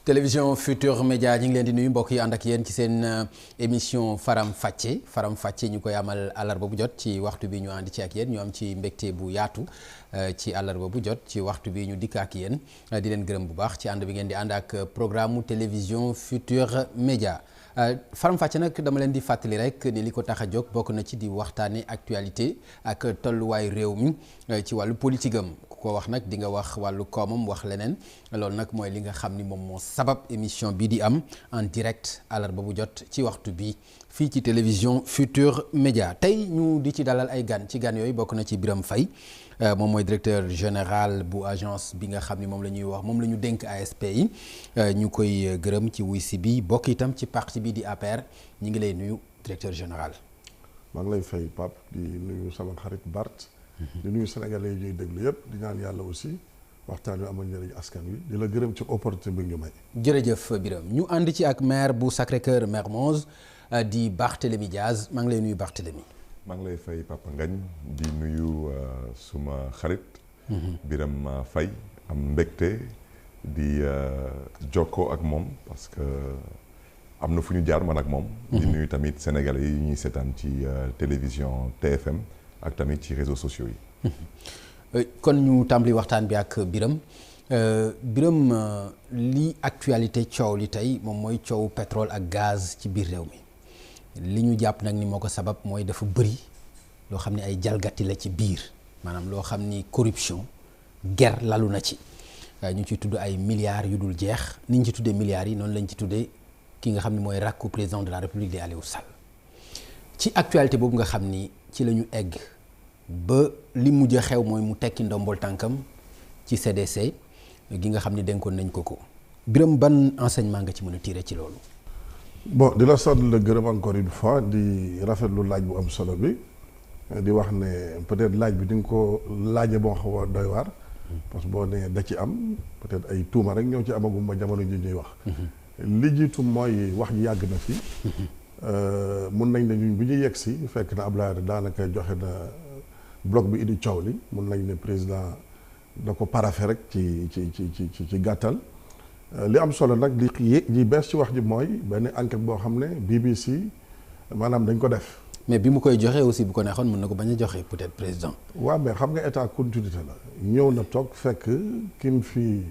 télévision Futur Média ñu ngi leen di nuyu mbokk yi ànd ak yéen ci seen émission Faram Facce ñu koy amal àllarba bu jot ci waxtu bi ñu ànd ci ak yéen ñu am ci mbégte bu yaatu ci àllarba bu jot ci waxtu bi ñu dikk ak yéen di leen gërëm bu baax ci ànd bi ngeen di ànd ak programme mu télévision Futur Média. Faram Facce nag dama leen di fàttali rek ni li ko tax a jóg bokk na ci di waxtaane actualité ak tolluwaay réew mi ci wàllu politique am ku ko wax nag di nga wax wàllu koomam wax leneen loolu nag mooy li nga xam ni moom moo sabab émission bi di am en direct àllarba bu jot ci waxtu bi fii ci télévision Futur Média. Tey ñu di ci dalal ay gan ci gan yooyu bokk na ci Birame Faye moom mooy directeur général bu agence bi nga xam ni moom la ñuy wax moom la ñu dénk ASP yi ñu koy gërëm ci wuy si bi bokk itam ci parti bi di APR ñu ngi lay nuyu directeur général. maa ngi lay fay Pape di nuyu sama xarit Bart. di nuyu sénégalais yi ñuy déglu yëpp di ñaan yàlla aussi waxtaan wi amal njëriñ askan wi di la gërëm ci opportunité bi ñu may. jërëjëf Birame ñu ànd ci ak maire bu Sacré-Cœur Mermoz di Barthélémy Diaz maa ngi lay nuyu Barthélémy. maa ngi lay fay Papa Ngagne di nuyu suma xarit Birame Faye am mbégte di jokkoo ak moom parce que am na fu ñu jaar man ak moom di nuyu tamit sénégalais yi ñuy seetaan ci télévision TFM ak tamit ci réseaux sociaux yi kon ñu tàmbali waxtaan bi ak Birame li actualité coow li tey moom mooy coow pétrole ak gaz ci biir réew mi li ñu jàpp nag ni moo ko sabab mooy dafa bëri loo xam ne ay jalgati la ci biir maanaam loo xam ni corruption ger lalu na ci ñu ci tudd ay milliards yu dul jeex ni ñu ci tuddee milliards yi noonu lañ ci tuddee ki nga xam ne mooy rakku président de la république di Aliou Sall ci actualité boobu nga xam ni ci la ñu egg ba li mujj a xew mooy mu tekki ndombol tànkam ci CDC gi nga xam ni dénkoon nañ ko. Birame ban enseignement nga ci mën a tirer ci loolu. bon di la sant la gërëm encore une fois di rafetlu laaj bu am solo bi di wax ne peut-être laaj bi di nga ko laaje boo xaw a doy waar parce que boo nee da ci am peut-être ay tuuma rek ñoo ci amagum ba jamono ji ñuy wax li jiitu mooy wax ji yàgg na fi mun nañ ne ñun bi ñu yegg si fekk na Abdoulaye daanaka joxe na bloc bi indi coow li mun nañ ne président da ko parafe rek ci gàttal li am solo nag li bees ci wax ji mooy benn enquête boo xam ne BBC maanaam dañ ko def. mais bi mu koy joxe aussi bu ko neexoon mën na ko bañ a joxe peut-être président. waaw mais xam nga état continuité la ñëw na toog fekk ki mu fi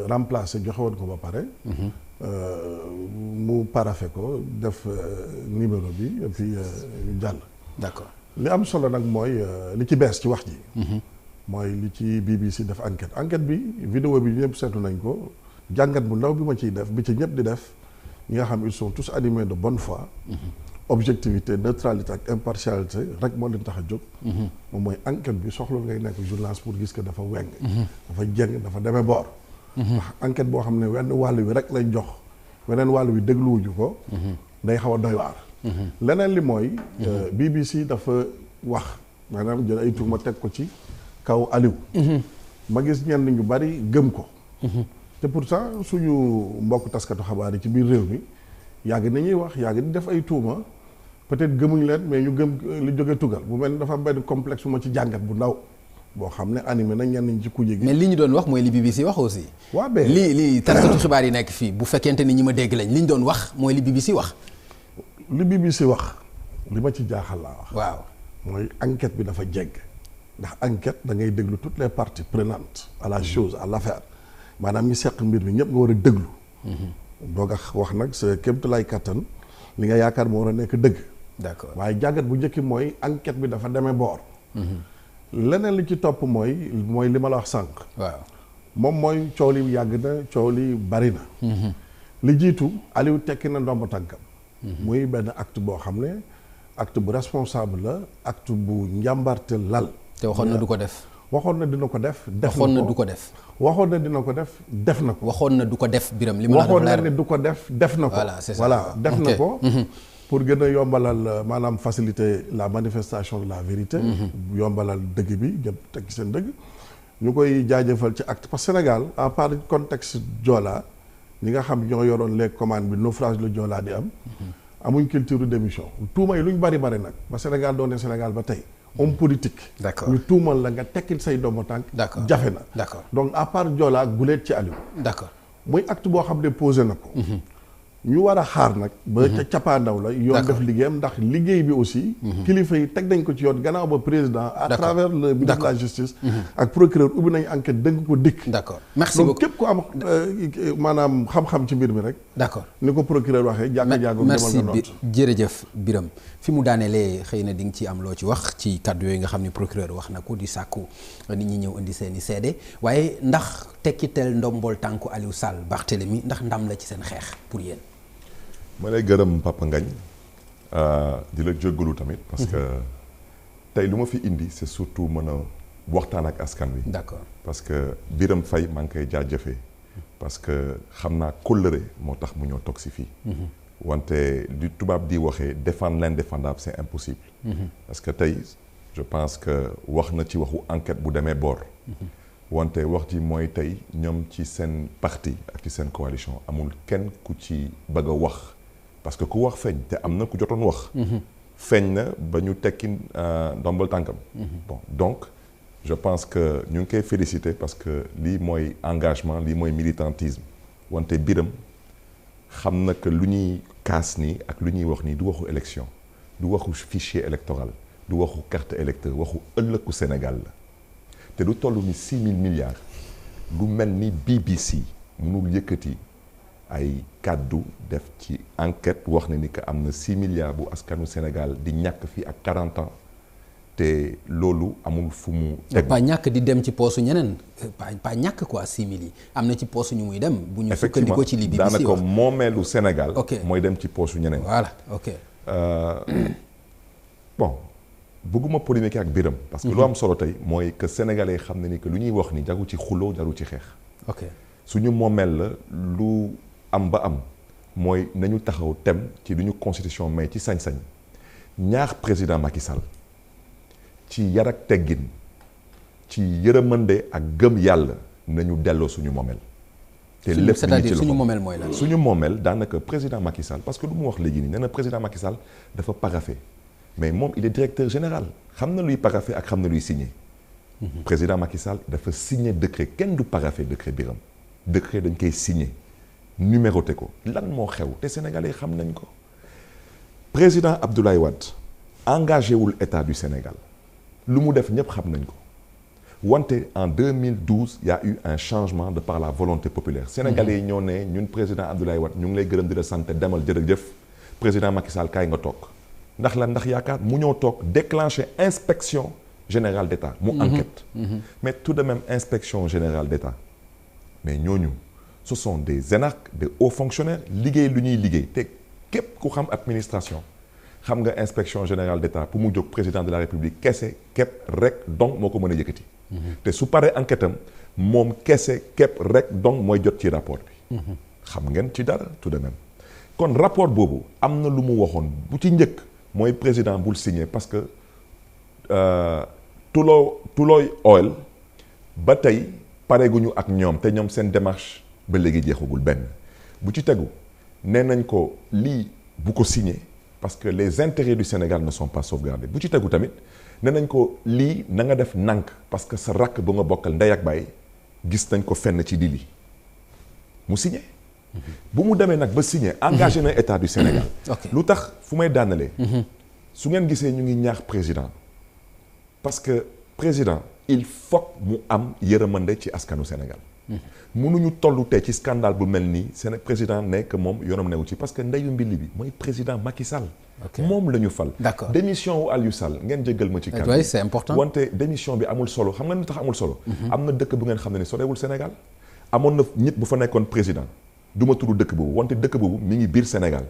remplacé joxe woon ko ba pare. mu parafe ko def numéro bi et puis jàll. d'accord li am solo nag mooy li ci bees ci wax ji. mooy li ci BBC def enquête bi vidéo bi ñëpp seetu nañ ko. jàngat bu ndaw bi ma ciy def bi ci ñëpp di def ñi nga xam ils sont tous animés de bonne foi objectivité neutralité ak impartialité rek moo leen tax a jóg moom mooy enquête bi soxla ngay nekk journaliste pour gis que dafa weng dafa jeng dafa demee boor ndax enquête boo xam ne wenn wàll wi rek lañ jox weneen wàll wi dégluwuñu ko day xaw a doy waar leneen li mooy BBC dafa wax maanaam jël ay tuuma teg ko ci kaw Aliou ma gis ñenn ñu bari gëm ko te pourtant suñu mbokk taskatu xabaar yi ci biir réew mi yàgg nañuy wax yàgg di def ay tuuma peut-être gëmuñ leen mais ñu gëm li jóge tugal bu mel ni dafa am benn complexe bu ma ci jàngat bu ndaw boo xam ne animé na ñenn ñi ci kuje gi. mais li ñu doon wax mooy li BBC wax aussi. waaw mais li taskatu xibaar yi nekk fii bu fekkente ni ñi ma dégg lañ li ñu doon wax mooy li BBC wax. li BBC wax li ma ci jaaxal laa wax. waaw mooy enquête bi dafa jegg ndax enquête da ngay déglu toutes les parties prenantes à la chose à l'affaire. maanaam ñi seq mbir mi ñëpp nga war a déglu. doog a wax nag sa kéemtalaay kattan li nga yaakaar moo war a nekk dëgg. d'accord waaye jàngat bu njëkki mooy enquête bi dafa demee boor. leneen li ci topp mooy li ma la wax sànq. waaw moom mooy coow li yàgg na coow li bari na. li jiitu Aliou tekki na ndomb tànkam. muy benn acte boo xam ne acte bu responsable la acte bu njàmbarte lal. te waxoon na du ko def. waxoon na dina ko def. waxoon na du ko def. waxoon na dina ko def def na ko. waxoon na du ko def Birame li ma la waxoon na ne du ko def na ko. voilà c'est ça voilà def na ko. pour gën a yombalal maanaam faciliter la manifestation de la vérité. yombalal dëgg bi ñëpp teg ci seen dëgg. ñu koy jaajëfal ci acte parce que Sénégal à part contexte Joola ñi nga xam ñoo yoroon les commandes bi naufrage la Joola di am. amuñ culture d'émission tuuma yi luñ bari nag ba Sénégal doone Sénégal ba tey. homme politique. d'accord ñu tuumal la nga tekkil say doomu tànk. d'accord jafe na. d'accord donc à part Joola ak guleet ci Aliou. d'accord muy acte boo xam ne posé na ko. ñu war a xaar nag. ba ca cappaandaw la. yoon def liggéeyam ndax liggéey bi aussi. kilifa yi teg nañ ko ci yoon gannaaw ba président. à travers le ministre de la justice. ak procureur ubbi nañ enquête dënk ko dikk. d'accord merci beaucoup donc képp ku am maanaam xam-xam ci mbir mi rek. d'accord ni ko procureur waxee. jàkka-jàkko merci jërëjëf Birame fi mu daanelee xëy na di nga ci am loo ci wax ci kàddu yooyu nga xam ne procureur wax na ko di sàkku nit ñi ñëw indi seen i seede waaye ndax tekkiteel ndombol tànku Aliou Sall Barthélémy ndax ndam la ci seen xeex pour yéen. ma lay gërëm Papa Ngagne di la jéggalu tamit parce que tey lu ma fi indi c'est surtout mën a waxtaan ak askan wi. d'accord parce que Birame Faye maa ngi koy jaajëfee parce que xam naa kóllëre moo tax mu ñëw toog si fii. wante li tubaab di waxee défendre l'indéfendable c'est impossible. parce que tey je pense que wax na ci waxu enquête bu demee boor. wante wax ji mooy tey ñoom ci seen parti ak ci seen coalition amul kenn ku ci bëgg a wax parce que ku wax feeñ te am na ku jotoon wax. feeñ na ba ñu tekki ndombal tànkam. bon donc je pense que ñu ngi koy féliciter parce que lii mooy engagement lii mooy militantisme wante Birame xam na que lu ñuy kaas nii ak lu ñuy wax nii du waxu élection du waxu fichier électoral du waxu carte électeur waxu ëllëgu Sénégal la te lu toll ni 6 000 milliards lu mel ni BBC mënul yëkkati ay kàddu def ci enquête wax na ni que am na 6 milliards bu askanu Sénégal di ñàkk fii ak 40 ans te loolu amul fu mu teg pas ñàkk di dem ci poosu ñeneen pas ñàkk quoi 6 000 yi am na ci poosu ñu muy dem bu ñu sukkandikoo ci li BBC wax daanaka moomeelu Sénégal mooy dem ci poosu ñeneen voilà ok bon bëgguma polémique ak Birame parce que lu am solo tey mooy que sénégalais xam ne ni que lu ñuy wax ni jaru ci xuloo jaru ci xeex ok suñu moomeel la lu am ba am mooy nañu taxaw tem ci lu ñu constitution may ci sañ-sañ ñaax président Macky Sall ci yar ak teggin ci yërëmande ak gëm yàlla nañu delloo suñu moomeel te lépp c'est-à-dire suñu moomeel mooy la suñu moomeel daanaka président Macky Sall parce que lu mu wax léegi nii nee na président Macky Sall dafa paraphé mais moom il est directeur général xam na luy paraphé ak xam na luy signé président Macky Sall dafa signé décret kenn du paraphé décret Birame décret dañ koy signé numéroté ko lan moo xew te sénégalais xam nañ ko président Abdoulaye Wade engagé wul état du Sénégal lu mu def ñëpp xam nañ ko wante en 2012 il y a eu un changement de par la volonté populaire sénégalais yi ñoo ne ñun président Abdoulaye Wade ñu ngi lay gërëm di la sant demal jërëjëf président Macky Sall kaay nga toog ndax lan ndax yaakaar mu ñëw toog déclencher inspection générale d'État mu enquête mais tout de même inspection générale d'État mais ñooñu ce sont des énarques des hauts fonctionnaires liggéey lu ñuy liggéey te képp ku xam administration xam nga inspection générale d'État pour mu jóg président de la République kese képp rek donc moo ko mën a yëkkati te su paree enquête am moom kese képp rek donc mooy jot ci rapport bi xam ngeen ci dara tout de même kon rapport boobu am na lu mu waxoon bu ci njëkk mooy président bul signé parce que Tullow Oil ba tey pareeguñu ak ñoom te ñoom seen démarche ba léegi jeexagul benn bu ci tegu nee nañ ko lii bu ko signé parce que les intérêts du Sénégal ne sont pas sauvegardés bu ci tegu tamit nee nañ ko lii na nga def nànk parce que sa rakk ba nga bokkal ndey ak baay gis nañ ko fenn ci dili mu signé bu mu demee nag ba signé engagé na état du Sénégal lu tax fu may daanalee su ngeen gisee ñu ngi ñaax président parce que président il faut mu am yërëmande ci askanu Sénégal mënuñu tollu tey ci scandale bu mel nii seen président nekk moom yoonam newu ci parce que ndeyu mbili bi mooy président Macky Sall moom la ñu fal démission wu Aliou Sall ngeen jéggal ma ci kàddu c'est important wante démission bi amul solo xam nga lu tax amul solo am na dëkk bu ngeen xam ne ni sorewul Sénégal amoon na nit bu fa nekkoon président du ma tudd dëkk boobu wante dëkk boobu mi ngi biir Sénégal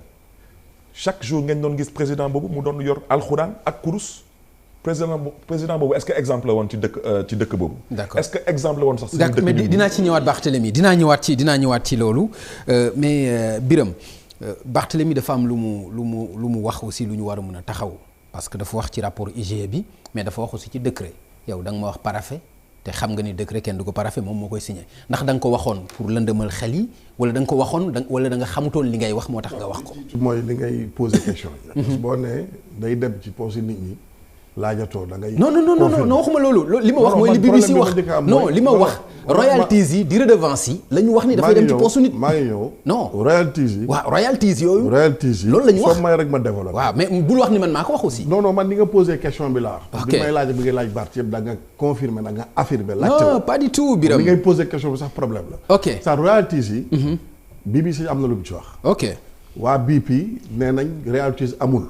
chaque jour ngeen doon gis président boobu mu doon yor alxuraan ak kurus président boobu est-ce que exemple la woon ci dëkk boobu. d'accord est-ce que exemple la woon sax. suñu dëkk mais dinaa ci ñëwaat Barthélémy dinaa ñëwaat ci loolu mais Birame Barthélémy dafa am lu mu wax aussi lu ñu war a mën a taxaw parce que dafa wax ci rapport IGE bi mais dafa wax aussi ci décret yow da nga ma wax paraphé te xam nga ni décret kenn du ko paraphé moom moo koy signé ndax da nga ko waxoon pour lëndëmal xel yi wala da nga ko waxoon wala da nga xamutoon li ngay wax moo tax nga wax ko. mooy li ngay poser question yi. boo nee day dem ci poche nit ñi. laajatoo da ngay. non waxuma loolu li ma wax mooy li BBC wax non li ma wax royalties yi di redevance yi la ñu wax ni dafay dem ci poste nit. maa ngi ñëw non royalties yi. waaw royalties yooyu. loolu la ñu wax soo may rek ma développé. waaw mais bul wax ni man maa ko wax aussi. non man ni nga posé question bi laa. ok bi may laaj bi ngay laaj Bart yëpp da nga confirmer da nga affirmer. laajte non pas du tout Biram ni ngay posé question bi sax problème la. ok sa royalties yi. BBC am na lu mu ci wax. ok waa BP nee nañ royalties amul.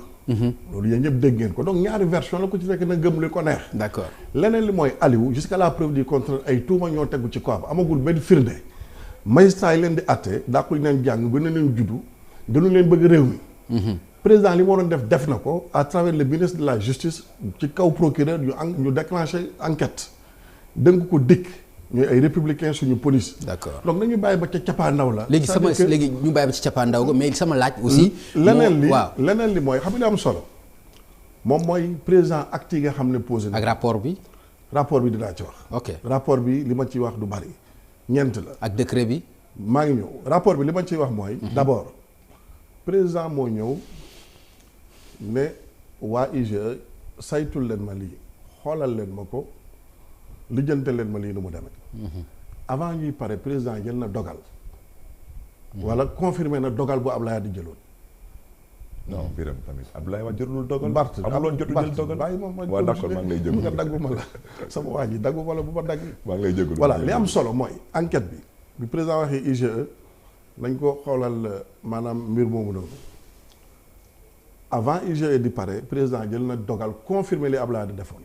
loolu yéen ñëpp dégg ngeen ko donc ñaari version la ko ci fekk na gëm li ko neex. d'accord leneen li mooy Aliou jusqu'à la preuve du contraire ay tuuma ñoo tegu ci kawam amagul benn firnde magistrat yi leen di àtte dàqul leen jàng gën a leen juddu gënu leen bëgg réew mi. président li mu waroon def na ko à travers le ministre de la justice ci kaw procureur ñu déclenché enquête dënk ko dikk ñooy ay républicains suñu police. d'accord donc nañu bàyyi ba ca cappaandaw la. léegi ñu bàyyi ba ci cappaandaw ga mais sama laaj aussi. leneen li mooy xam nga li am solo moom mooy président acte yi nga xam ne posé na. ak rapport bi. rapport bi dinaa ci wax. ok rapport bi li ma ciy wax du bari ñeent la. ak décret bi. maa ngi ñëw rapport bi li ma ciy wax mooy. d'abord président moo ñëw ne waa IGE saytul leen ma lii xoolal leen ma ko lijjante leen ma lii nu mu demee. avant ñuy pare président jël na dogal. wala confirmé na dogal bu Ablaye di jëloon. non Biram tamit Ablaye Wade jëlul dogal. Bart amuloon jotu jël dogal bàyyi ma waaw d'accord maa ngi lay jégalu nga daggu ma la sama waa ji daggu ma la bu ma dagg. maa ngi lay jégalu voilà li am solo mooy enquête bi président waxee IGE nañ ko xoolal maanaam mbir moomu noonu avant IGE di pare président jël na dogal confirmer li Ablaye di defoon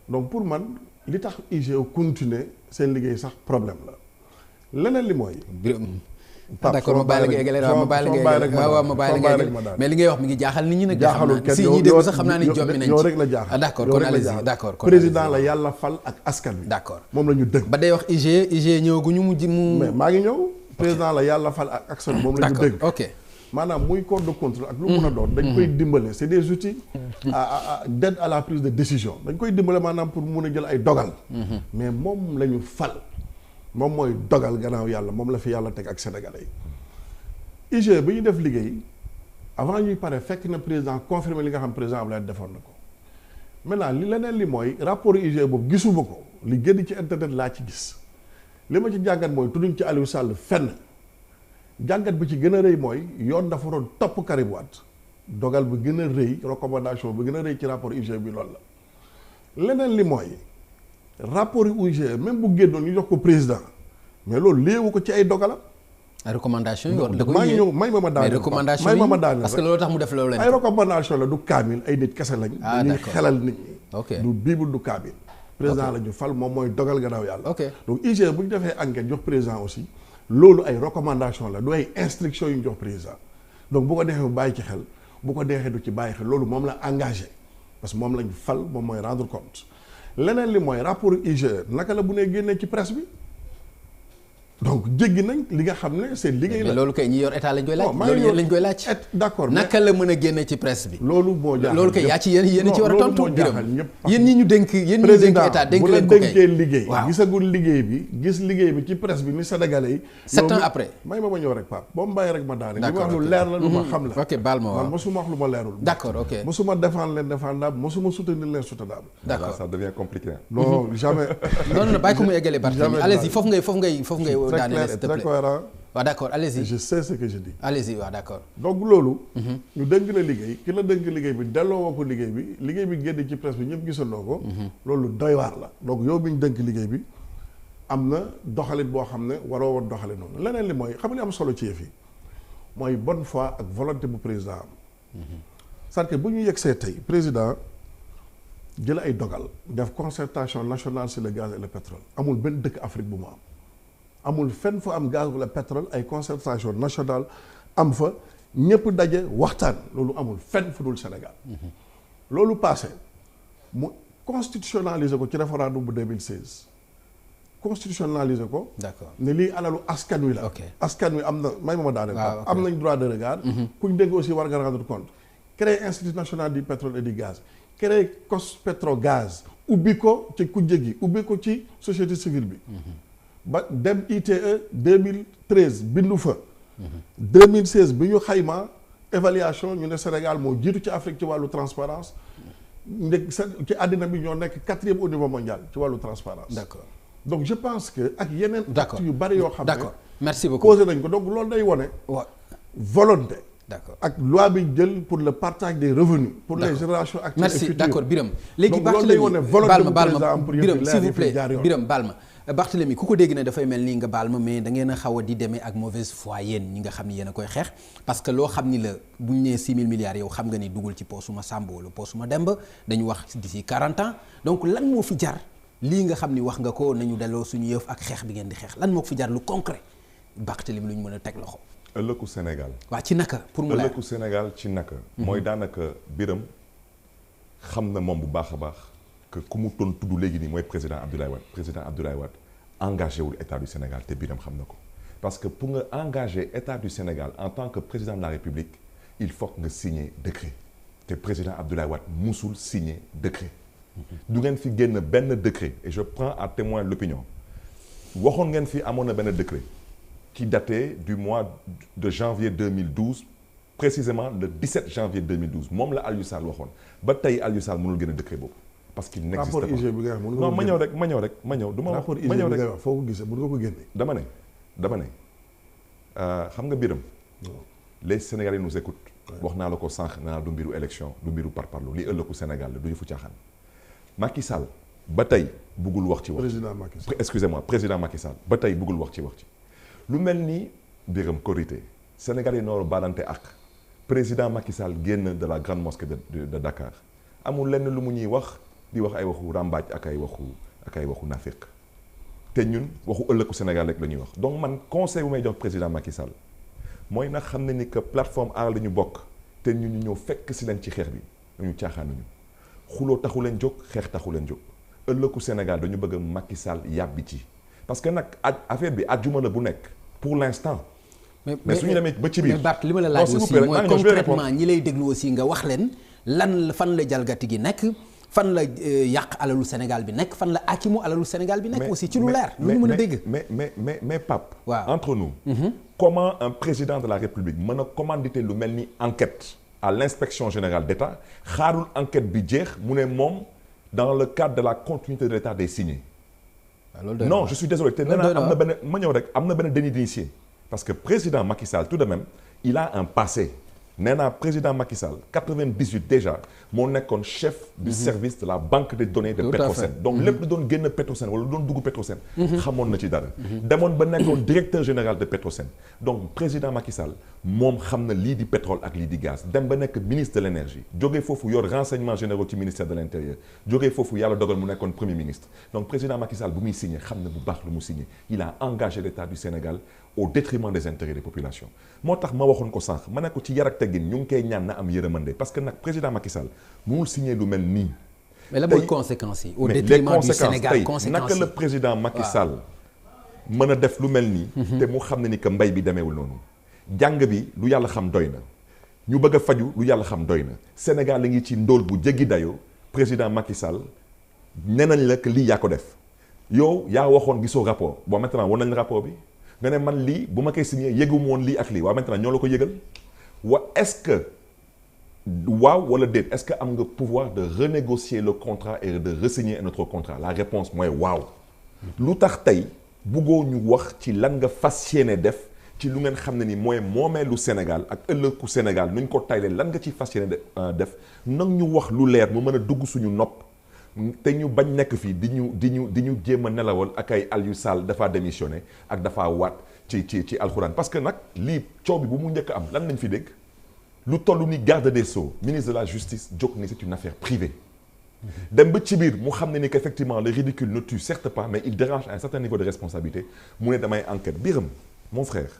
donc pour man. li tax IGE continuer seen liggéey sax problème la leneen li mooy. d'accord ma bàyyi la nga eggale ma bàyyi la mais li ngay wax mi ngi jaaxal nit ñi nag. jaaxalul kenn si ñi dégg sax xam naa ne jommi nañ ci yow rek la jaaxal. d'accord kon allez-y d'accord président la yàlla fal ak askan wi. d'accord moom la ñu dëgg. ba day wax IGE ñëwaguñu mu mais maa ngi ñëw. président la yàlla fal ak askan wi moom la ñu dëgg. d'accord ok. maanaam muy corps de contrôle ak lu mun a doon dañ koy dimbale c'est des outils d'aide à la prise de décision dañ koy dimbale maanaam pour mun a jël ay dogal mais moom la ñu fal moom mooy dogal gannaaw yàlla moom la fi yàlla teg ak sénégalais yi IGE bi ñu def liggéey avant ñuy pare fekk na président confirmé li nga xam président Abdoulaye defoon na ko maintenant li leneen li mooy rapport IGE boobu gisuma ko li génn ci internet laa ci gis li ma ci jàngat mooy tudduñ ci Aliou Sall fenn jàngat bi ci gën a rëy mooy yoon dafa doon topp Karim Wade dogal bi gën a rëy recommandation bi gën a rëy ci rapport IGE bi loolu la leneen li mooy rapport yu IGE même bu génnoon ñu jox ko président mais loolu léewu ko ci ay dogalam. ay recommandation yi da koy maa ngi ñëw may ma daaneel recommandation yi parce que loolu tax mu def loolu leen ay recommandation la du kaamil ay nit kese lañ. dañuy xelal nit ñi. ok du bible du kaamil. président la ñu fal moom mooy dogal gannaaw yàlla. ok donc IGE bu ñu defee enquête jox président aussi. loolu ay recommandation la du ay instruction yu ñu jox président donc bu ko defee bu bàyyi ci xel bu ko deexee du ci bàyyi xel loolu moom la engagé parce que moom lañ fal moom mooy rendre compte leneen li mooy rapport IGE naka la bu nee génnee ci presse bi donc jéggi nañ li nga xam ne seen liggéey la. mais loolu kay ñi yor état lañ koy laaj. loolu yéen lañ koy laaj. d'accord naka la mën a génne ci presse bi. loolu moo jaaxal loolu kay yaa ci yéen ci war a tontu Biram ñëpp yéen ñi ñu dénk yéen ñi ñu dénk état dénk leen ko kay dénkee liggéey gisagul liggéey bi gis liggéey bi ci presse bi ni sénégalais yi 7 ans après may ma ñëw rek Pape boo mu bàyyi rek ma daane li ma wax lu leer la lu ma xam la ok baal ma waaw man mosuma wax lu ma leerul d'accord ok mosuma défendre leen défendable mosuma soutenir leen soutenable d'accord ça devient compliqué non jamais non bàyyi ko mu eggalee Barthélémy allez-y foofu ngay daane s'il te plaît cohérent waaw d'accord allez-y je sais ce que je dis allez-y waaw d'accord donc loolu ñu dénk la liggéey ki la dénk liggéey bi delloo woo ko liggéey bi génn ci presse bi ñëpp gisandoo ko loolu doy waar la donc yow bi ñu dénk liggéey bi am na doxalin boo xam ne waroo woon doxalin noonu leneen li mooy xam nga li am solo ci yëf yi mooy bonne foi ak volonté bu président am c'est-à-dire que bu ñu yegsee tey président jël ay dogal def concertation nationale sur le gaz et le pétrole amul benn dëkk Afrique bu mu am amul fenn fu am gaz wala pétrole ay concertation nationale am fa ñëpp daje waxtaan loolu amul fenn fu dul Sénégal loolu passé mu constitutionnaliser ko ci référendum bu 2016 constitutionnaliser ko d'accord ne lii alalu askan wi la askan wi am na may ma daaneel am nañ droit de regard kuñ dégg aussi war nga rendre compte créer institut national du pétrole et du gaz créer COS-Petrogaz ubbi ko ci kujje gi ubbi ko ci société civile bi ba dem ITE 2013 bindu fa 2016 bi ñu xayma évaluation ñu ne Sénégal moo jiitu ci Afrique ci wàllu transparence nekk ci àddina bi ñoo nekk 4e au niveau mondial ci wàllu transparence. d'accord donc je pense que ak yeneen. d'accord actes yu bari yoo xam ne. d'accord merci beaucoup causé nañ ko donc loolu day wone. waaw volonté. d'accord ak loi bi jël pour le partage des revenus. pour les générations actuelles et merci futures. d'accord Birame léegi donc loolu day wone volonté bu président am pour yëf yi Birame leer s'il vous yi fi plaît jaar yoon. Birame baal ma Barthélémy ku ko dégg ne dafay mel nii nga baal ma mais da ngeen a xaw a di demee ak mauvaise foi yéen ñi nga xam ni yéen a koy xeex parce que loo xam ni la bu ñu nee 6 000 milliards yow xam nga ni dugul ci poosuma Samba wala poosuma Demba dañu wax d'ici 40 ans donc lan moo fi jar lii nga xam ni wax nga ko nañu delloo suñu yëf ak xeex bi ngeen di xeex lan moo fi jar lu concret Barthélémy lu ñu mën a teg loxo. ëllëgu Sénégal. waa ci naka pour mu leer ëllëgu Sénégal ci naka. mooy daanaka Birame xam na moom bu baax a baax que ku mu doon tudd léegi nii mooy président Abdoulaye Wade engagé wul état du Sénégal te Birame xam na ko parce que pour nga engager état du Sénégal en tant que président de la République il faut que nga signer décret te président Abdoulaye Wade musul signer décret. du ngeen fi génn benn décret et je prends à témoin l'opinion waxoon ngeen fi amoon na benn décret qui datait du mois de janvier 2012 précisément le 17 janvier 2012 moom la Aliou Sall waxoon ba tey Aliou Sall mënul génn décret boobu parce qu'il n'existe pas. rapport IG bi nga wax non ma ñëw du ma wax rapport IG ma ñëw bi rek nga wax foo ko gisee mën nga ko génne. dama ne xam nga Birame les Sénégalais nous écoutent. wax naa la ko sànq nee naa du mbiru élection du mbiru parparloo li ëllëgu Sénégal la du yëfu caaxaan Macky Sall ba tey buggul wax ci wax. président Macky Sall excusez-moi président Macky Sall ba tey buggul wax ci lu mel ni Birame korité Sénégal yi noonu baalante ak président Macky Sall génn de la grande mosquée de Dakar amul lenn lu mu ñuy wax di wax ay waxu ràmbaaj ak ay waxu nafiq te ñun waxu ëllëgu Sénégal rek la ñuy wax donc man conseil bu may jox président Macky Sall mooy nag xam ne ni que plateforme aar la ñu bokk te ñun ñu ñëw fekk si leen ci xeex bi dañu caaxaanuñu xuloo taxu leen jóg xeex taxu leen jóg ëllëgu Sénégal dañu bëgg Macky Sall yàbbi ci parce que nag affaire bi àjjuma la bu nekk pour l'instant. mais suñu demee ba ci biir mais Bart li ma la laaj aussi mooy concrètement ñi lay déglu aussi nga wax leen lan fan la jalgati gi nekk fan la yàq alalu Sénégal bi nekk fan la akimu alalu Sénégal bi nekk aussi ci lu leer lu ñu mën a dégg mais Pape waaw entre nous comment un président de la République mën a commanditer lu mel ni enquête à l'inspection générale d'État xaarul enquête bi jeex mu ne moom dans le cadre de la continuité de l'État day signé non je suis désolé te nee naa am na benn ma ñëw rek am na benn déni d'initié parce que président Macky Sall tout de même il a un passé nee naa président Macky Sall 98 déjà moo nekkoon chef du service de la banque des données de Petrosen donc lépp lu doon génn Petrosen wala lu doon dugg Petrosen xamoon na ci dara demoon ba nekkoon directeur général de Petrosen donc président Macky Sall moom xam na lii di pétrole ak lii di gaz dem ba nekk ministre de l'énergie jógee foofu yor renseignements généraux ci ministère de l'intérieur jógee foofu yàlla dogal mu nekkoon premier ministre donc président Macky Sall bu muy signé xam na bu baax lu mu signé il a engagé l'État du Sénégal au détriment des intérêts des populations moo tax ma waxoon ko sànq ma ne ko ci yar ak teggin ñu ngi koy ñaan na am yërëmande parce que nag président Macky Sall mënul signé lu mel nii. mais la mooy conséquences yi. au détriment du Sénégal conséquences yi naka la président Macky Sall mën a def lu mel nii. te mu xam ne ni que mbay bi demeewul noonu. jàng bi lu yàlla xam doy na ñu bëgg a faju lu yàlla xam doy na Sénégal la ngi ci ndóol bu jéggi dayoo président Macky Sall nee nañ la que lii yaa ko def yow yaa waxoon gisoo rapport bon maintenant wan nañ rapport bi. nga ne man lii bu ma koy signé yëgum woon lii ak lii waaw maintenant ñoo la ko yëgal est-ce que waaw wala déet est-ce que am nga pouvoir de renégocier le contrat et de re-signer un autre contrat la réponse mooy waaw lu tax tey buggoo ñu wax ci lan nga fas yéene def ci lu ngeen xam ne ni mooy moomeelu Sénégal ak ëllëgu Sénégal nuñ ko taylee lan nga ci fas yéene def nag ñu wax lu leer mu mën a dugg suñu nopp te ñu bañ nekk fii di ñu jéem a nelawal ak ay Aliou Sall dafa démissionné ak dafa waat ci alxuraan parce que nag lii coow bi bu mu njëkk am lan lañ fi dégg lu toll ni garde des Sceaux ministre de la justice jóg ni c'est une affaire privée dem ba ci biir mu xam ne ni qu'effectivement le ridicule ne tue certes pas mais il dérange à un certain niveau de responsabilité mu ne damay enquête Birame mon frère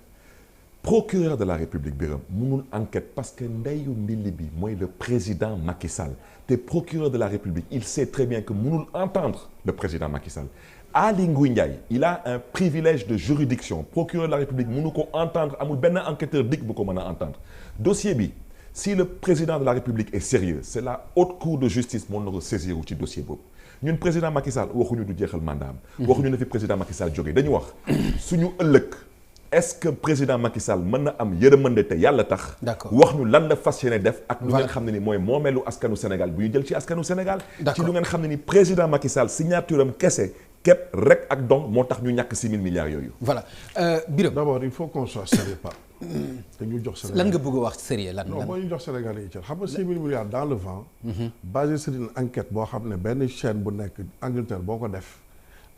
procureur de la République Birame mënul enquête parce que ndeyu mbili bi mooy le président Macky Sall te procureur de la République il sait très bien que mënul entendre le président Macky Sall Aly Ngouille Ndiaye il a un privilège de juridiction procureur de la République mënu ko entendre amul benn enquêteur dik bu ko mën a entendre dossier bi si le président de la République est sérieux c'est la haute cour de justice moo na ko saisir ci dossier boobu ñun président Macky Sall waxuñu du jeexal mandat am waxuñu ne fi président Macky Sall jógee dañu wax suñu ëllëg est-ce que président Macky Sall mën na am yërmande te yàlla tax. D'accord. wax ñu lan la fas yéene def. ak lu Voilà. ngeen xam ne ni mooy moomeelu askanu Sénégal bu ñu jël ci askanu Sénégal. D'accord. ci lu ngeen xam ne ni président Macky Sall signature am kese képp rek ak donc moo tax ñu ñàkk 6 000 milliards yooyu. voilà Birame d'abord il faut qu'on soit sérieux pas te ñu jox Sénégal lan nga bëgg a wax sérieux lan non mooy ñu jox Sénégalais yi cër xam nga 6 000 milliards dans le vent basé sur une enquête boo xam ne benn chaîne bu nekk Angleterre boo ko def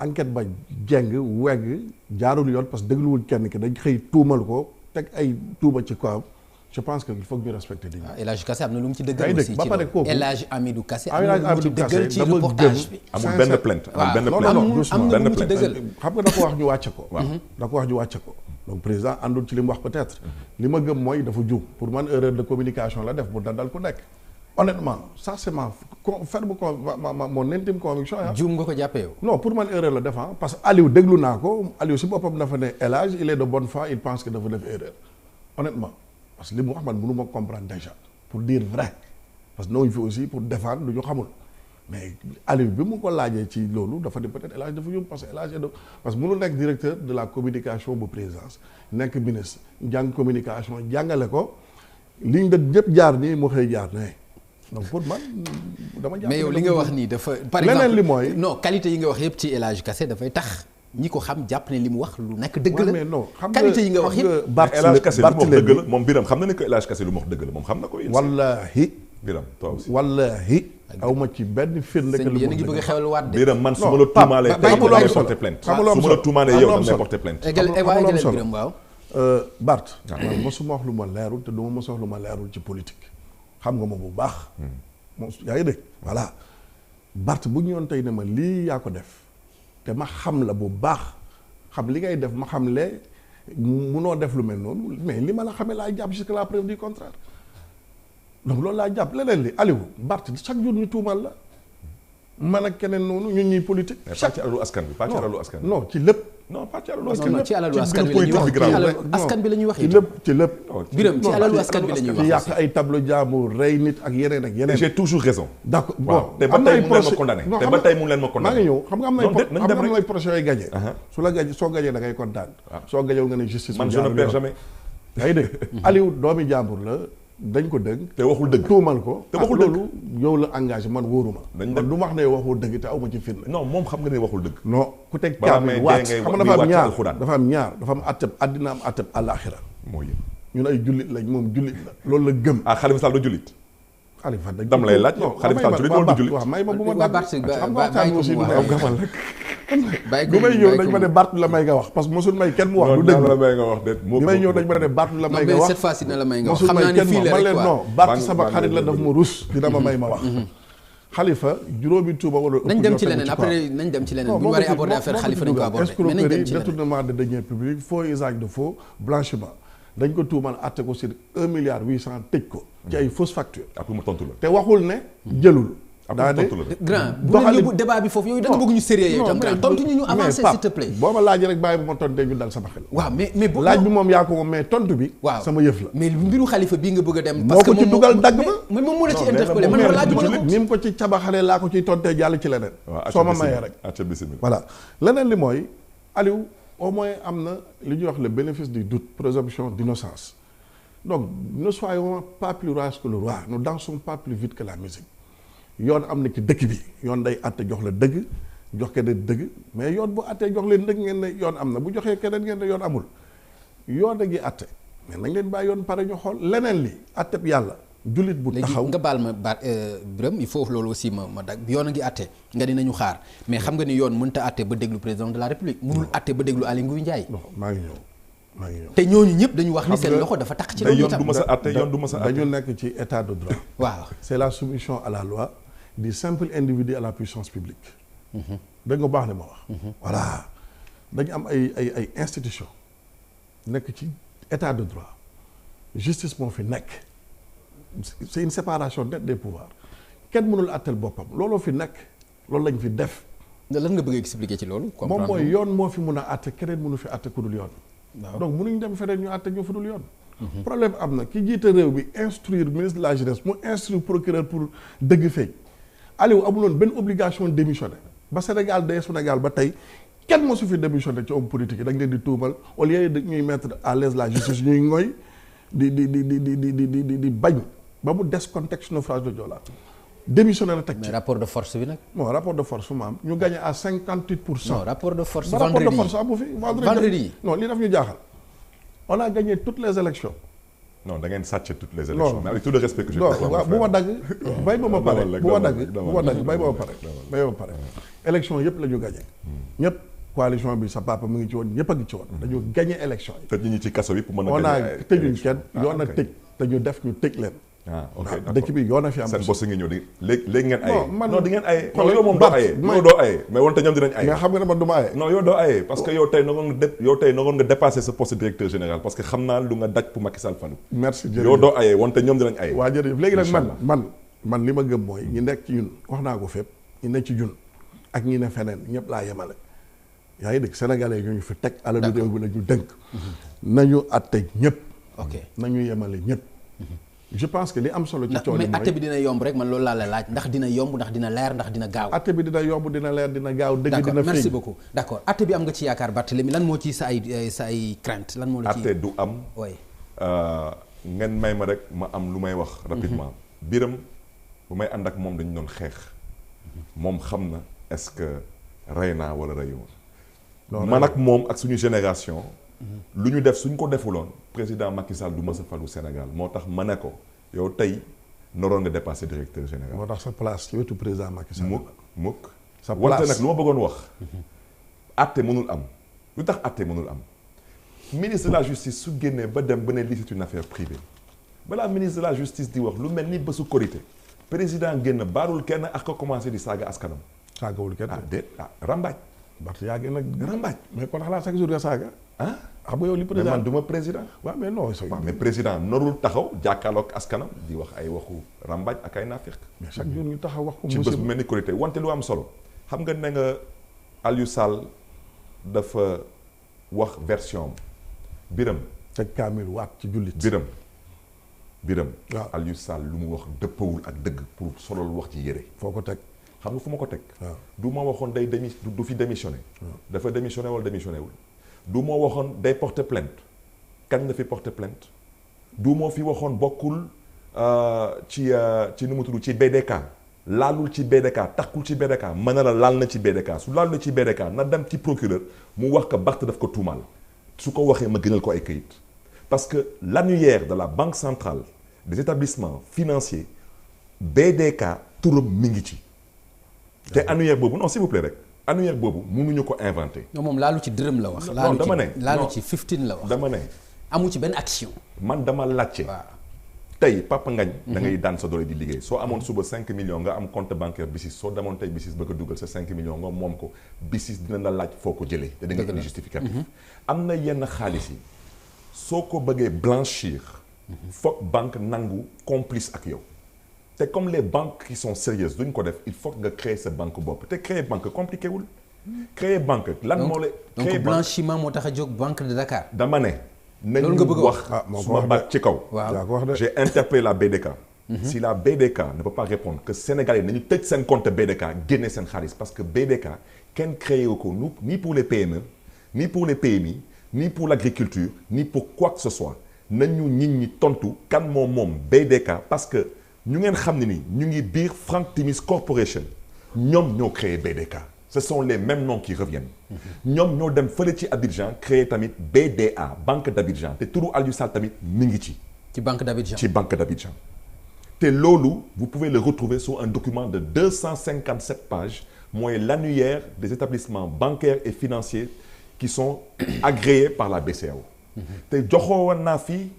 enquête ba jeng wegg jaarul yoon parce que dégluwul kenn ki dañ xëy tuumal ko teg ay tuuma ci kawam je pense que il faut que ñu respecter nit ñi. El Hadj Kassé am na lu mu ci dëggal Day dëgg, aussi ba ci pare loolu kooku- El Hadj Amidou Kassé El am na Hadj lu mu ci Amidou Kassé dëggal ci dama reportage gëm- bi amul Sincère. benn plainte amul waaw benn non, plainte. non, am doucement. am na lu benn mu ci plainte. dëggal xam nga da ko wax ñu wàcce ko. da ko wax ñu wàcce ko. donc président àndul ci li mu wax peut-être. li ma gëm mooy dafa juum pour man erreur de communication la def bu dal ku nekk. honnêtement ça c'est ma ferme mon intime conviction. juum nga ko jàppee yow. non pour man erreur la def parce que Aliou déglu naa ko Aliou si boppam dafa ne El Hadj il est de bonne foi il pense que dafa def erreur honnêtement parce que li mu wax man mënu ma comprendre déjà pour dire vrai parce que ñooñu fi aussi pour défendre lu ñu xamul mais Aliou bi mu ko laajee ci loolu dafa ne peut-être El Hadj dafa yóbbu parce que El Hadj parce que mënu nekk directeur de la communication bu présidence nekk ministre jàng communication jàngale ko liñ de ñëpp jaar nii mu xëy jaar ne donc pour man dama jàpp mais yow li nga wax nii dafa. par leneen exemple li mooy non qualité yi nga wax yëpp ci El Hadj Kassé dafay tax ñi ko xam jàpp ne li mu wax lu nekk dëgg Ouais, la. mais non xam nga qualité yi nga wax yëpp. El Hadj Kassé lu mu wax dëgg la moom Birame xam na ne que El Hadj Kassé lu mu wax dëgg la moom xam na ko. wallahi Birame toi aussi. wallahi aw ma ci benn firnde que sëñ bi yéen a ngi bëgg a xewal waat de. Birame man su ma Non, la Pape, tuumaalee tey xam nga lu am damay solo. porter plainte. Xam nga lu am su ma la solo. tuumaalee Xam yow nga lu am damay solo. porter plainte. eggal xam nga lu am eggaleel solo. Birame waaw. Bart man mosuma wax lu ma leerul te duma mos wax lu ma leerul ci politique xam nga ma bu baax moom yaa ngi dégg voilà Bart bu ñu yoon tey ne ma lii yaa ko def te ma xam la bu baax xam li ngay def ma xam le munoo def lu mel noonu mais li ma la xamee laa jàpp jusqu'à la preuve du contraire donc loolu laa jàpp leneen li Aliou Bart chaque jour ñu tuumal la man ak keneen noonu ñun ñuy politique mais pas ci alalu askan bi pas ci alalu askan bi. non ci lépp non pas ci alalu non askan bi. non ci alalu ci askan bi mbiru la ñuy wax politique bi ci grave. alalu askan bi la ñuy wax ci itam. lépp ci lépp Birame ci Non, alalu ci askan bi la ñuy ci wax yàq aussi. ay tableau jaamu rey nit ak yeneen ak yeneen. j'ai toujours raison. d'accord waaw bon te ba am na tey ay mun leen ma procès condamné non, te xam ba nga- tey mun leen ma maa condamné. ngi ñëw xam nga am na Non, déet, nañ dem rek. ay procès yooyu gagné. su la gagné soo gagné da ngay kontaan. soo gagné nga ne justice. man bu je ne jaarul perds yoon. jamais. yaa ngi dégg Aliou doomi jàmbur la dañ ko dëgg. te waxul dëgg. tuumal ko. te waxul ak dëgg. loolu yow la engagé man wóoruma. Dañ man dem. du ma wax ne waxoo dëgg te aw ma ci firnde. non moom xam nga ne waxul dëgg. non ku teg Balaa kaamil may dee waat ngay xam nga muy dafa am waat ci ñaar alxuraan. dafa am ñaar dafa am atteb àddina am atteb àllaaxira moo yëg. ñun ay jullit lañ moom jullit la loolu la gëm. ah Khalifa Sall du jullit. Khalifa dañ dam lay laaj non Khalifa Sall jullit wala du jullit. waaw may ma bu ma waa dagg. Bart xam nga bàyyi waxtaan ko aussi mu du wax. am gamal rek. bàyyi ko bi may ñëw bàyyi dañ ko ma ne mu- Bart la may nga wax parce que mosul may kenn mu wax non du dëgg. la may nga wax de. bi may ñëw dañ ma ne Bart la non may nga mais wax cette fois-ci na la may nga wax mosul xam may naa ne kenn fii mu la wax man rek leen quoi. non Bart Bang- sama bang- xarit la daf ma rus dina ma may ma wax. Khalifa juróomi tuuba wala ëpp nañ dem ñoo ci tegu leneen kawam. après nañ dem ci leneen Non, bu ñu moo waree ko fi- aborder moo- affaire moo ko Khalifa fi nañ ko dugal. aborder mais nañ dem Escroquerie, ci leneen. détournement de deniers publics faux usage de faux blanchiment dañ ko tuumal atte ko sur 1 milliard 800 tëj ko ci ay fausses factures après mu tontu la. te waxul ne jëlul après mu daa tontu la. grand bu doxalin- leen yóbbu débat bi foofu yow da nga bëgg ñu sérieux yow itam grand tontu ñu avancer s'il te plaît. boo ma laajee rek bàyyi bu ma tontee ñu dal sama xel waaw mais bu laaj bi moom yaa ko moom mais tontu bi waaw sama yëf la mais mbiru Khalifa bii nga bëgg a dem. moo parce que ko ci moom dugal dagg ma mais moom moo la ci Non, interpellé nee man na ma moom laaj ma la ko. ni mu ko ci cabaxalee laa ko ciy tontee jàll ci leneen soo ma mayee rek acca bismillah. voilà leneen li mooy Aliou au moins am na li ñuy wax le bénéfice du doute présomption d'innocence donc ne soyons pas plus rages que le roi ne dansons pas plus vite que la musique yoon am na ci dëkk bi yoon day àtte jox la dëgg jox keneen dëgg mais yoon bu àttee jox leen dëgg ngeen ne yoon am na bu joxee keneen ngeen ne yoon amul yoon a ngi àtte mais nañ leen bàyyi yoon pare ñu xool leneen li àtteb yàlla jullit bu léegi taxaw nga baal ma Birame il faut loolu aussi ma dag yoon a ngi àtte nga ni nañu xaar mais xam nga ni yoon mënut a àtte ba déglu président de la république mënul àtte ba déglu Aly Ngouille Ndiaye non maa ngi ñëw te ñooñu ñëpp dañu wax ni Xam seen nga- loxo dafa tax ci te loolu yoon itam du ma sa àtte yoon du ma sa àtte. dañu nekk ci état de droit waaw c'est la soumission à la loi du simple individu à la puissance publique dégg nga baax li ma wax voilà dañu am ay institution nekk ci état de droit justice moo fi nekk c'est une séparation nette des pouvoirs kenn mënul àttal boppam looloo fi nekk loolu lañ fi def lan nga bëgg a expliquer ci loolu moom mooy yoon moo fi mun a àtte keneen mënu fi àtte ku dul yoon waaw. donc mënuñ dem feneen ñu àtte ñu fu dul yoon problème am na ki jiite réew bi instruire ministre de la jeunesse mu instruire procureur pour dëgg feeñ Aliou amuloon benn obligation de démissionner ba Sénégal ba tey kenn mosu fi démissionné ci homme politique yi da nga leen di tuumal au lieu de ñuy mettre à l'aise la justice ñuy ngoy di bañ ba mu des contexte naufrage de Joola démissionné la teg ci. mais rapport de force bi nag. bon rapport de force fu mu am ñu gagné à 58%. non rapport de force. rapport de force amu fi. vendredi non li daf ñu jaaxal. on a gagné toutes les élections. non da ngeen sàcc toutes les élections. mais avec tout le respect que je peux waaw bu ma dagg. bay ba ma pare bu ma dagg bay ba ma pare. élection yëpp la ñu gagné. ñëpp coalition bi sa papa mu ngi ci woon ñëpp a ngi ci woon. dañu gagné élection yi. tëj ñu ci kaso bi pour mën a. on a tëjuñ kenn yoon a tëj te ñu def ñu tëj leen. ok d'accord dëkk bi yoon a fi am. seen boss ngi ñëw di léegi ngeen aye. non di ngeen aye. non yow moom doo aye. yow doo aye mais wante ñoom dinañ aye. nga xam nga ne man du ma aye. non yow doo aye parce que yow tey nangoon nga dépassé ce poste directeur général parce que xam naa lu nga daj pour Macky Sall falu. merci jërëjëf yow doo aye wante ñoom dinañ aye. waa jërëjëf léegi nag man li ma gëm mooy ñi nekk ci ñun wax naa ko fépp ñi nekk ci ñun ak ñi ne feneen ñëpp laa yemale. yaa ngi dégg sénégalais yi ñu fi teg alalu réew bi la ñu dënk nañu atte ñëpp. ok nañu yemale ñëpp. je pense que li am solo ci coono mais atte bi dina yomb rek man loolu laa la laaj ndax dina yomb ndax dina leer ndax dina gaaw. atte bi dina yomb dina leer dina gaaw. dëgg d'accord dina feeñ. merci beaucoup d'accord atte bi am nga ci yaakaar Barthélémy lan moo ci sa ay crainte lan moo la ci. atte du am. oui. ngeen may ma rek ma am lu may wax. rapidement Biram bu may ànd ak moom dañu doon xeex. moom xam na est-ce que rey naa wala reyuma. man ak moom ak suñu génération. lu ñu def suñ ko defuloon président Macky Sall du mës a falu Sénégal moo tax ma ne ko yow tey noroon nga dépassé directeur général. moo tax sa place ci wetu président Macky Sall. mukk sa place wante nag lu ma bëggoon wax. atte mënul am lu tax atte mënul am. ministre de la justice su génnee ba dem ba ne lii c'est une affaire privée balaa ministre de la justice di wax lu mel ni bésu korité président génn baarul kenn ak ko commencé di saaga askanam. saagawul kenn. rambaaj. Bart yaa ngi nag rambaaj. mais kon xanaa chaque jour nga saaga. ah xam nga yow li président mais man du ma président. waaw mais non. waaw mais président norul taxaw jàkkaarloog askanam di wax ay waxu rambaaj ak ay naafeq. mais chaque jour ñu taxaw wax ko. ci bés bu mel ni korité wante lu am solo. xam nga ne nga Aliou Sall dafa wax version am. Biram. teg kaamil waat ci jullit. Biram. waaw Aliou Sall lu mu wax dëppawul ak dëgg pour solol wax ci yére. foo ko teg. xam nga fu ma ko teg. waaw du ma waxoon day du fi démissionné. dafa démissionné wala démissionné wul. du ma waxoon day porter plainte. kañ la fi porter plainte. du ma fi waxoon bokkul ci nu mu tudd ci BDK. laalul ci BDK takkul ci BDK mën na la laal na ci BDK su laal na ci BDK na dem ci procureur mu wax ko Barth daf ko tuumaal. su ko waxee ma gënal ko ay këyit. parce que l'annuaire de la Banque centrale des établissements financiers BDK turam mi ngi ci. te annuaire boobu non s'il vous plaît rek annuaire boobu mënuñu ko inventer. non moom laalu ci dërëm la wax. non dama ne laalu ci 15 la wax. dama ne. amu ci benn action. man dama laajte. waaw tey Papa Ngagne. da ngay daan sa doole di liggéey soo amoon suba 5 millions nga am compte bancaire BICIS soo demoon tey BICIS bëgg a dugal sa 5 millions nga moom ko BICIS dina la laaj foo ko jëlee. te da nga indi justificatif. am na yenn xaalis yi soo ko bëggee blanchir. foog banque nangu complice ak yow. te comme les banques qui sont sérieuses duñ ko def il faut nga créer sa banque bopp te créer banque compliqué wul. créer banque lan moo lay. créer donc blanchiment moo tax a jóg Banque de Dakar. dama ne. loolu nga bëgg a wax su ma baat ci kaw. waaw j'ai interpellé la BDK. si la BDK ne peut pas répondre que Sénégalais nañu tëj seen compte BDK génne seen xaalis parce que BDK kenn créé ko ni pour les PME ni pour les PMI ni pour l'agriculture ni pour quoi que ce soit nañu nit ñi tontu kan moom BDK parce que ñu ngeen xam ne ni ñu ngi biir Frank Timis Corporation ñoom ñoo créé BDK. ce sont les mêmes noms qui reviennent. ñoom ñoo dem fële ci Abidjan créé tamit BDA Banque d'Abidjan te turu Aliou Sall tamit mi ngi ci. ci Banque d'Abidjan ci Banque d'Abidjan. te loolu vous pouvez le retrouver sur un document de 257 pages mooy l'annuaire des établissements bancaires et financiers qui sont agréés par la BCEAO. te joxoon naa fii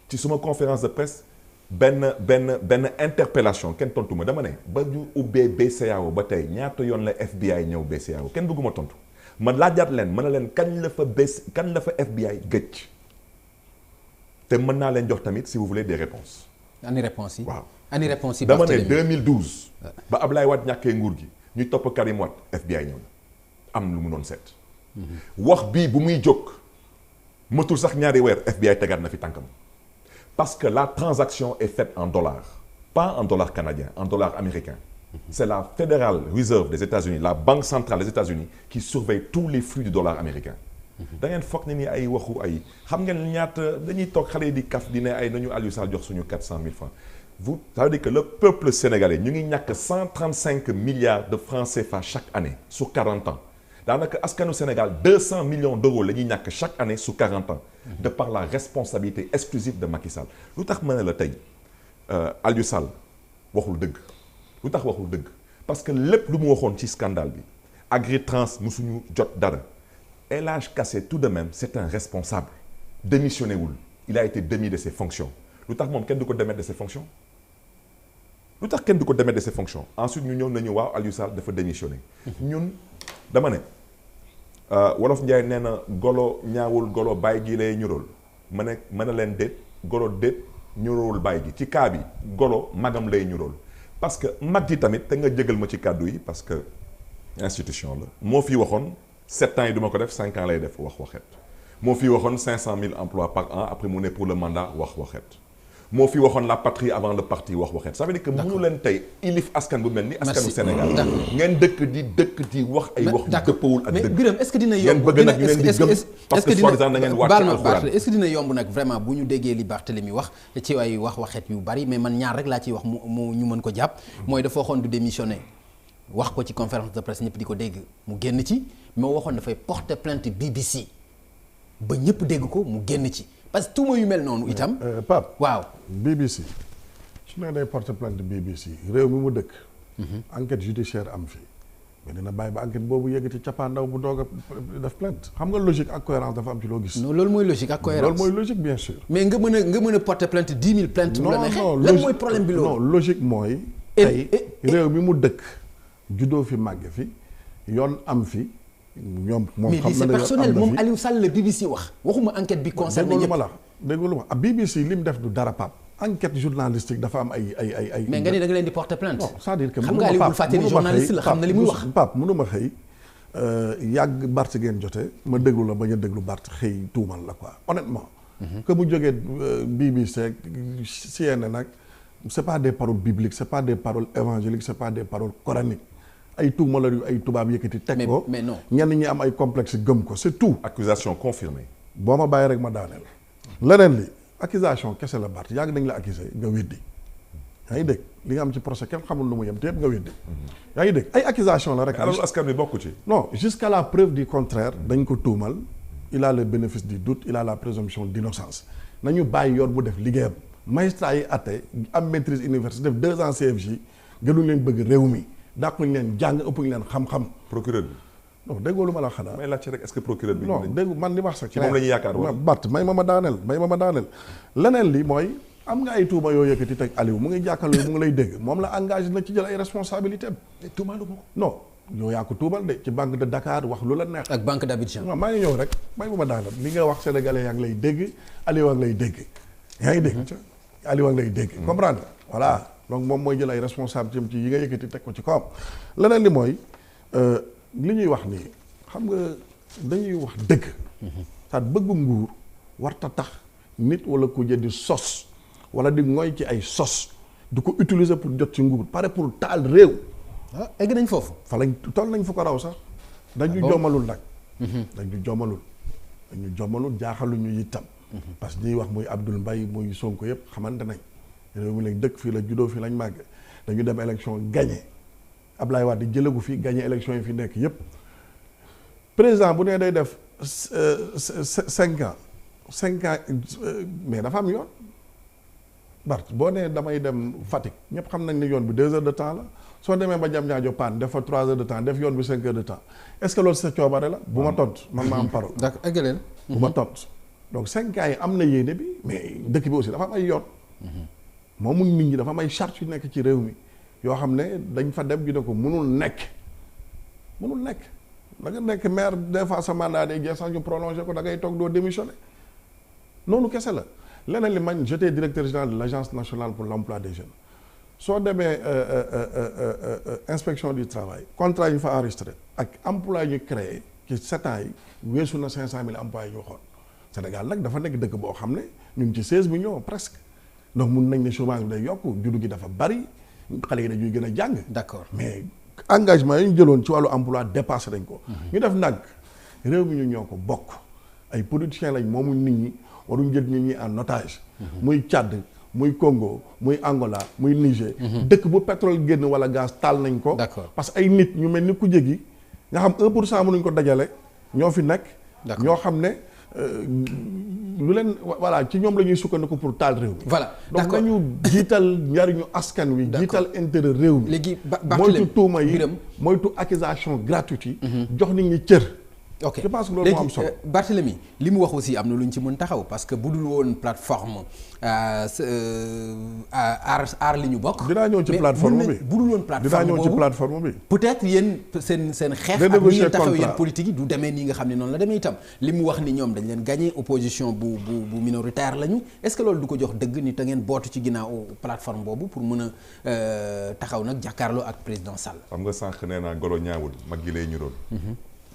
ci suma conférence de presse benn interpellation kenn tontu ma dama ne ba ñu ubbee BCEAO ba tey ñaata yoon la FBI ñëw BCEAO kenn bëgguma tontu ma laajaat leen mën na leen kañ la fa FBI gëj te mën naa leen jox tamit si vous voulez des réponses. ani réponse yi. waaw ani réponse yi. dama ne 2012. ba Ablaye Wade ñàkkee nguur gi ñu topp Karim Wade FBI ñëw na am lu mu doon seet. wax bii bu muy jóg matul sax ñaari weer FBI tegaat na fi tànkam. parce que la transaction est faite en dollars pas en dollars canadiens en dollars américains. C'est la Federal Reserve des États-Unis, la banque centrale des États-Unis qui surveille tous les flux du dollar américain. da ngeen foog ne ni ay waxu ay xam ngeen ñaata dañuy toog xale yi di kaf di ne ay nañu Aliou Sall jox suñu 400 000 francs. Ça veut dire que le peuple sénégalais ñu ngi ñàkk 135 milliards de francs CFA chaque année sur 40 ans. daanaka askanu Sénégal 200 millions d'euros la ñuy ñàkk chaque année sur 40 ans. de par la responsabilité exclusive de Macky Sall. lu tax ma ne la tey Aliou Sall waxul dëgg lu tax waxul dëgg parce que lépp lu mu waxoon ci scandale bi Agritrans musuñu jot dara. El Hadj Kassé tout de même c'est un responsable démissionné wul il a été démis de ses fonctions lu tax moom kenn du ko démettre de ses fonctions lu tax kenn du ko démettre de ses fonctions ensuite ñu ñëw nañu waaw Aliou Sall dafa démissionné ñun dama ne wolof Njaay nee na golo ñaawul golo bàyyi gi lay ñuróol mën a leen déet golo déet ñuróol bàyyi gi ci cas bi golo magam lay ñuróol parce que mag ji tamit te nga jégal ma ci kàddu yi parce que institution la moo fi waxoon 7 ans yi du ma ko def 5 ans lay def wax waxet moo fi waxoon 500 000 emplois par an après mu ne pour le mandat wax waxet moo fi waxoon la patrie avant le parti wax waxet ça veut dire que mënu leen tey ilif askan bu mel ni askanu Sénégal ngeen dëkk di wax ay wax yu dëppawul ak dëgg mais Birame est-ce que dina yomb ngeen bëgg nag ñu leen di gëm parce que soi-disant da ngeen waat ci alxuraan est-ce que dina yomb nag vraiment bu ñu déggee li Barthélémy wax ci ay wax waxet yu bari mais man ñaar rek laa ciy wax mu ñu mën ko jàpp mooy dafa waxoon du démissionner wax ko ci conférence de presse ñëpp di ko dégg mu génn ci moo waxoon dafay porter plainte BBC ba ñëpp dégg ko mu génn ci parce que tuuma yu mel noonu itam. Pape waaw. BBC su ne day porter plainte BBC réew mi mu dëkk. enquête judiciaire am fi mais dina bàyyi ba enquête boobu yegg ci cappaandaw bu doog a def plainte xam nga logique ak cohérence dafa am ci loo gis. non loolu mooy logique ak cohérence loolu mooy logique bien sûr. mais nga mën a porter plainte 10 000 plaintes. non non lan mooy problème bi loolu. non logique mooy. tey réew mi mu dëkk. juddoo fi màgge fi yoon am fi ñoom moom xam na ne mais c'est personnel moom Aliou Sall la BBC waxuma enquête bi concerné ñëpp déglu ma BBC li mu def du dara Pape enquête journalistique dafa am ay mais nga ni da nga leen di porter plainte non c'est-à-dire que xam nga Aliou bul fàtte ni journaliste la xam na li muy wax Pape mënuma xëy yàgg Bart ngeen jote ma déglu la bañ a déglu Bart xëy tuumal la quoi honnêtement que mu jógee BBC CNN nag c'est pas des paroles bibliques c'est pas des paroles évangéliques c'est pas des paroles coraniques ay tuuma la yu ay tubaab yëkkati teg ko mais non ñenn ñi am ay complexe gëm ko c'est tout. accusation confirmée. boo ma bàyyi rek ma daaneel. leneen li accusation kese la Bart yàgg nañ la accusé nga weddi yaa ngi dégg li nga am ci procès kenn xamul lu mu yem te yëpp nga weddi. yaa ngi dégg ay accusation la rek. alors askan wi bokku ci. non jusqu'à la preuve du contraire dañ ko tuumal il a le bénéfice du doute il a la présomption d'innocence nañu bàyyi yoon bu def liggéeyam. magistrat yi atte am maîtrise université def 2 ans CFJ gënuñ leen bëgg réew mi dàquñ leen jàng ëppuñ leen xam-xam. procureur bi. non déggoo lu ma la xanaa. may laajte rek est-ce que procureur bi. non dégg man li ma wax sax. ci moom la ñuy yaakaar wala Bart may ma ma daaneel leneen li mooy am nga ay tuuma yoo yëkkati teg Aliou mu ngi jàkkaarloo mu ngi lay dégg moom la engagé na ci jël ay responsabilités am. tuumaalu ko. non yow yaa ko tuumal de ci banque de Dakar wax lu la neex. ak banque d'Abidjan. waaw maa ngi ñëw rek may ma ma daaneel li nga wax sénégalais yaa ngi lay dégg Aliou yaa ngi lay dégg yaa ngi dégg. Aliou ngi lay dégg comprendre voilà donc moom mooy jël ay responsabilités ci yi nga yëkkati teg ko ci kawam leneen li mooy li ñuy wax nii xam nga dañuy wax dëgg ça bëgg nguur warta tax nit wala ku jël di sos wala di ngoy ci ay sos du ko utiliser pour jot ci nguur pare pour taal réew. ah egg nañ foofu. fa lañ toll nañ fu ko raw sax. dañu jommalul nag. dañu jommalul jaaxaluñu itam. parce que ñuy wax muy Abdoul Mbaye muy Sonko yëpp xamante nañ réew mi lañ dëkk fii la juddoo fii lañ màgg dañu dem élection gagné Ablaye Wade jëlagu fi gagné élection yi fi nekk yëpp président bu nee day def 5 ans mais dafa am yoon Bart boo nee damay dem Fatick ñëpp xam nañ ne yoon bi 2 heures de temps la soo demee ba jam ñaajo paan def fa 3 heures de temps def yoon bi 5 heures de temps est-ce que loolu sa coobare la bu ma tontu man ma am parole. d'accord egg leen. bu ma tontu. donc 5 ans yi am na yéene bi mais dëkk bi aussi dafa am ay yoon. moom nit ñi dafa am ay charte yu nekk ci réew mi yoo xam ne dañ fa dem ñu ne ko mënul nekk da nga nekk maire des fois sa mandat day jeex sax ñu prolongé ko da ngay toog doo démissionné noonu kese la leneen li man j'étais directeur général de l'agence nationale pour l'emploi des jeunes soo demee inspection du travail contrat yi ñu fa enregistré ak emploi yi ñu créé ci 7 ans yi weesu na 500 000 emplois yi ñu waxoon Sénégal nag dafa nekk dëkk boo xam ne ñu ngi ci 16 millions presque donc mun nañ ne chômage bi day yokk juddu gi dafa bari xale yi dañuy gën a jàng. d'accord mais engagement yi ñu jëloon ci wàllu emploi dépassé nañ ko. ñu def nag réew mi ñu ñoo ko bokk ay politiciens lañ moomu nit ñi waruñ jël nit ñi en otage. muy Tchad muy Congo muy Angola muy Niger. dëkk bu pétrole génn wala gaz taal nañ ko. d'accord parce que ay nit ñu mel ni ku jégi nga xam 1% mënuñ ko dajale ñoo fi nekk. ñoo xam ne lu leen voilà ci ñoom la ñuy sukkandiku pour taal réew mi. voilà donc nañu jiital njariñu askan wi. jiital intérêt réew mi. léegi moytu tuuma yi moytu accusation gratuite yi. jox nit ñi cër. ok je pense que loolu moo am solo. léegi Barthélemy li mu wax aussi am na lu ñu ci mën taxaw parce que bu dul woon plateforme aar li ñu bokk. dinaa ñëw ci plateforme bi bu dul woon plateforme dinaa ñëw ci plateforme bi. peut-être yéen seen xeex ak ni ngeen taxaw yéen politique yi du demee nii nga xam ne noonu la demee itam li mu wax ni ñoom dañ leen gagné opposition bu minoritaire lañu est-ce que loolu du ko jox dëgg ni te ngeen bootu ci ginnaaw plateforme boobu pour mën a taxaw nag jàkkaarloo ak président Sall. xam nga sànq nee naa golo ñaawul mag gi lay ñu doon.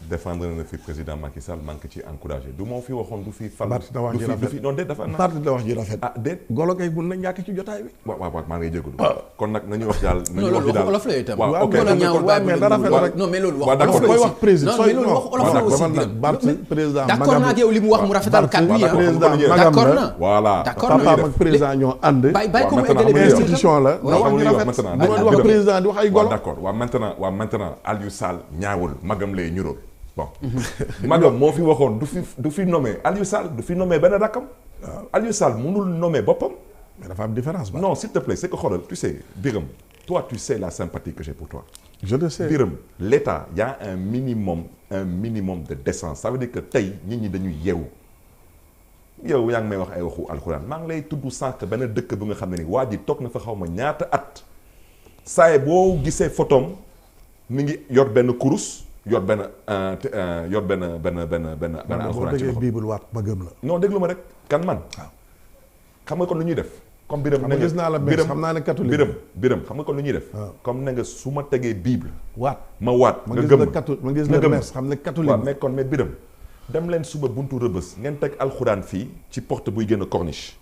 défendre na fi président Macky Sall man ko ci encouragé du moo fi waxoon du fi. du fi non déet dafa na. parti da wax ji rafet. ah déet golo kay mun na ñàkk ci jotaay bi. waaw maa ngi jégalu. kon nag nañu wax daal. nañu wax daal olof la itam. waaw ok mais da rafet rek. non mais loolu wax olof la koy wax président non mais loolu wax olof la aussi. président d'accord naa ak yow li mu wax mu rafetal kàddu yi d'accord na. voilà papaam ak président ñoo ànd. bàyyi ko mu eggale institution la. na wax ñu rafet bu doon wax président di wax ay golo. d'accord waaw maintenant Aliou Sall ñaawul magam lay ñuróol bon magam moo fi waxoon du fi nommé Aliou Sall du fi nommé benn rakkam. Aliou Sall mënul nommé boppam. mais dafa am différence. non s'il te plaît c'est que xoolal tu sais Birame toi tu sais la sympathie que j'ai pour toi. je le sais Birame l'État y a un minimum de décence ça veut dire que tey nit ñi dañuy yeewu yow yaa ngi may wax ay waxu alxuraan maa ngi lay tudd sànq benn dëkk bu nga xam ne ni waa ji toog na fa xaw ma ñaata at saa boo gisee photom mi ngi yor benn kurus. yor benn alxuraan boo déggee bible waat ma gëm la. non déglu ma rek kan man. waaw xam nga kon lu ñuy def. comme Birame na nga gis naa la bés xam naa ne catholique. Birame xam nga kon lu ñuy def. comme na nga su ma tegee bible. waat ma waat nga gëm ma gis la mes xam ne catholique. waaw mais kon mais Birame dem leen suba buntu Rëbës ngeen teg alxuraan fii ci porte buy génn corniche.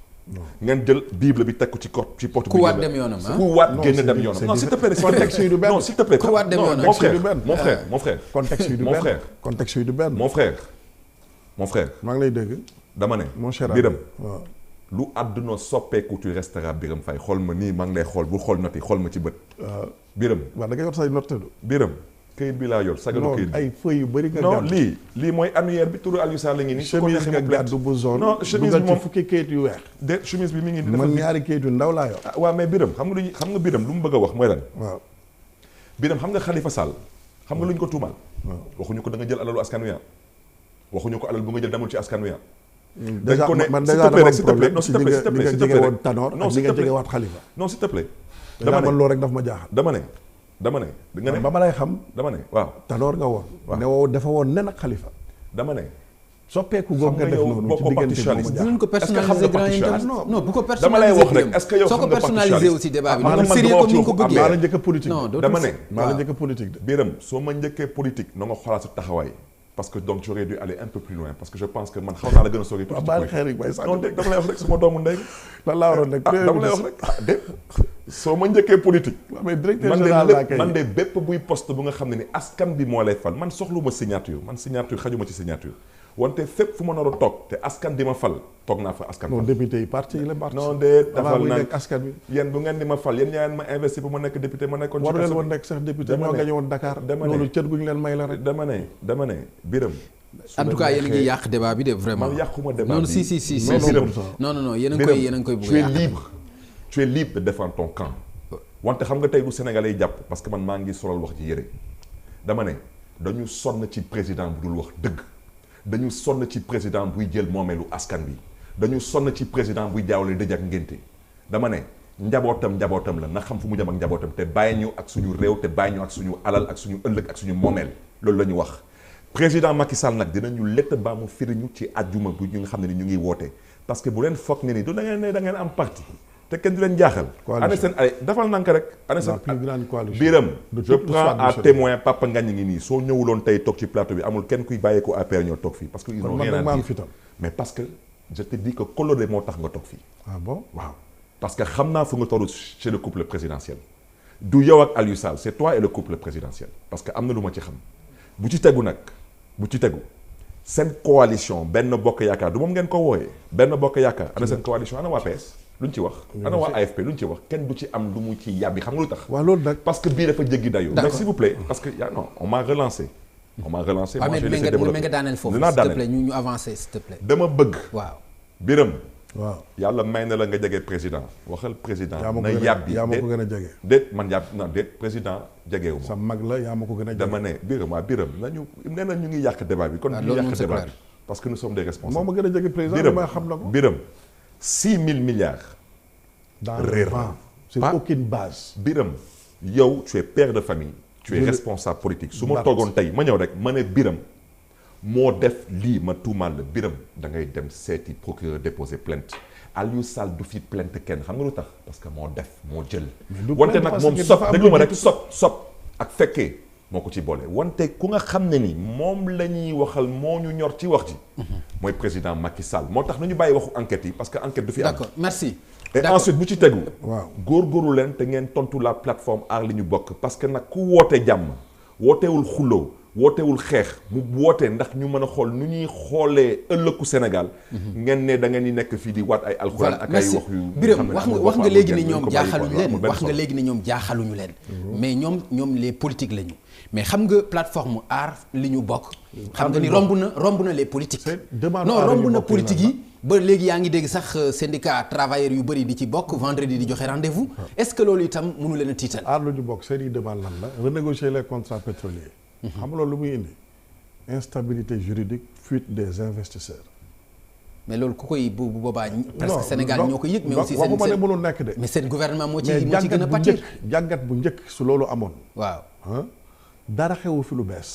ngeen jël bible bi teg ko ci porte ku waat dem yoonam ku waat génn dem yoonam. non s'il te plaît contexte yi du benn. non s'il te plaît ku waat dem yoonam. mon frère contexte yi du benn. contexte yi du benn. mon frère maa ngi lay dégg. dama ne mon cher Birame waaw lu àdduna soppeeku tu resteras Birame Faye xool ma nii maa ngi lay xool bu xool note yi xool ma ci bët. Birame waaw da nga yor say note du. Birame këyit bi laa yor sagalu këyit bi ay feuilles yu bëri nga non lii mooy annuaire bi turu Aliou Sall la ngi nii. chemise nga gàddu bu zone. non chemise bi moom fukki këyit yu weex. de chemise bi mi ngi. man ñaari këyit yu ndaw laa yor. ah waaw mais Birame xam nga Birame lu mu bëgg a wax mooy lan. waaw Birame xam nga Khalifa Sall xam nga lu ñu ko tuumal. waxuñu ko da nga jël alalu askan wi waxuñu ko alal bu nga jël demul ci askan wi déjà man déjà dama am problème ci li nga jege woon Tanor ak li nga jege waat Khalifa. non s'il te plaît. dama ne man loolu rek daf ma jaaxal. dama ne nga ne ba ma lay xam. dama ne waaw Tanor nga woon. ne woo dafa woon nen ak Khalifa. dama ne. soppeeku googu nga def noonu ci diggante bi bu ko personnalisé grand yi non bu ko personnalisé dama lay wax rek est-ce que yow xam nga personnalisé aussi débat bi. maanaam sérieux comme ni nga ko bëggee. maa la njëkk a politique. non dama ne maa la njëkk a politique de. Birame soo ma njëkkee politique na nga xoolaat sa taxawaay parce que donc j'aurais dû aller un peu plus loin parce que je pense que man xaw naa la gën a sori. waaw baal xeer yi bay sax. non dama lay wax rek suma doomu ndey. lan laa waroon rek. dama lay wax rek dégg soo ma njëkkee politique. mais directeur général laa kay man de bépp buy poste bu nga xam ne ni askan bi moo lay fal man soxluma signature man signature xajuma ci signature wante fépp fu ma nar a toog te askan di ma fal toog naa fa askan. non député yi parti yi la parti. non de dafal naan askan bi. yéen bu ngeen di ma fal yéen ñaa ma investi bu ma nekk député ma nekkoon. waru leen woon nekk sax député ñoo gañe woon Dakar. loolu cër gu ñu leen may la rek. dama ne Birame. en tout cas yéen a ngi yàq débat bi de vraiment. man yàquma débat bi non si non yéen a ngi koy bëgg a yàq. tu es libre de défendre ton camp. wante xam nga tey bu Sénégalais yi jàpp parce que man maa ngi solal wax ci yére dama ne dañu sonn ci président bu dul wax dëgg dañu sonn ci président buy jël moomeelu askan bi dañu sonn ci président buy jaawale dëj ak ngénte dama ne njabootam la na xam fu mu jëm ak njabootam te bàyyi ñu ak suñu réew te bàyyi ñu ak suñu alal ak suñu ëllëg ak suñu moomeel loolu la ñu wax président Macky Sall nag dinañu lett baa mu firiñu ci àjjuma bu ñu nga xam ne ni ñu ngi woote parce que bu leen foog ne ni du da ngeen am parti te kenn du leen jaaxal. ana seen ay dafal nanka rek. ana seen Birame je prends à témoin Papa Ngagne ngi nii soo ñëwuloon tey toog ci plateau bi amul kenn kuy bàyyeekoo APR ñoo toog fii parce que ils n'ont rien à dire mais parce que je te dis que coloré moo tax nga toog fii. ah bon waaw parce que xam naa fu nga toll chez le couple présidentiel du yow ak Aliou Sall c'est toi et le couple présidentiel parce que am na lu ma ci xam bu ci tegu seen coalition benn bokk yaakaar du moom ngeen ko wooyee benn bokk yaakaar ana seen coalition ana waa PS luñ ci wax ana waa AFP luñ ci wax kenn du ci am lu mu ci yàbbi xam nga lu tax waaw loolu nag parce que bii dafa jéggi dayu mais s'il vous plaît parce que non on m'a relancé moi je vais laisser développer mais nga daaneel foofu dinaa s'il te plaît ñu avancer s'il te plaît dama bëgg waaw Birame waaw yàlla may na la nga jege président waxal président na yàbbi yaa ma ko gën a jege déet man yàbb na déet président jegewu ma sa mag la yaa ma ko gën a jege dama ne Birame nañu nee na ñu ngi yàq débat bi kon ñu yàq débat bi parce que nous sommes des responsables moo ma gën a jege président may xam na ko Birame 6 000 milliards dans le vent sur aucune base Birame yow tu es père de famille tu es responsable politique su ma toogoon tey ma ñëw rek ma ne Birame moo def lii ma tuumaal la Birame da ngay dem seeti procureur déposer plainte Aliou Sall du fi plainte kenn xam nga lu tax parce que moo def moo jël wante nag moom sob déglu ma rek sob ak fekkee moo ko ci boole wante ku nga xam ne ni moom la ñuy waxal moo ñu ñor ci wax ji mooy président Macky Sall moo tax nañu bàyyi waxu enquête yi parce que enquête du fi am d'accord merci et ensuite bu ci tegu waaw góorgóorlu leen te ngeen tontu la plateforme aar li ñu bokk parce que nag ku woote jàmm wootewul xuloo wootewul xeex mu wootee ndax ñu mën a xool nu ñuy xoolee ëllëgu Sénégal ngeen ne da ngeen di nekk fii di waat ay alxuraan ak ay wax yu Birame wax nga léegi ni ñoom jaaxaluñu leen wax nga léegi ni ñoom jaaxaluñu leen mais ñoom les politiques lañu mais xam nga plateforme aar li ñu bokk xam nga ni romb na les politiques non romb na politique yi ba léegi yaa ngi dégg sax syndicat travailleurs yu bëri di ci bokk vendredi di joxe rendez-vous est-ce que loolu itam mënu leen a tiital aar lu ñu bokk seen i demande lan la renégocier les contrats pétroliers xam nga loolu lu muy indi instabilité juridique fuite des investisseurs mais loolu ku koy bu boobaa presque Sénégal ñoo ko yëg mais aussi seen waxuma ne mënul nekk de mais seen gouvernement moo ci gën a pâtir jàngat bu njëkk su loolu amoon waaw dara xewul fi lu bees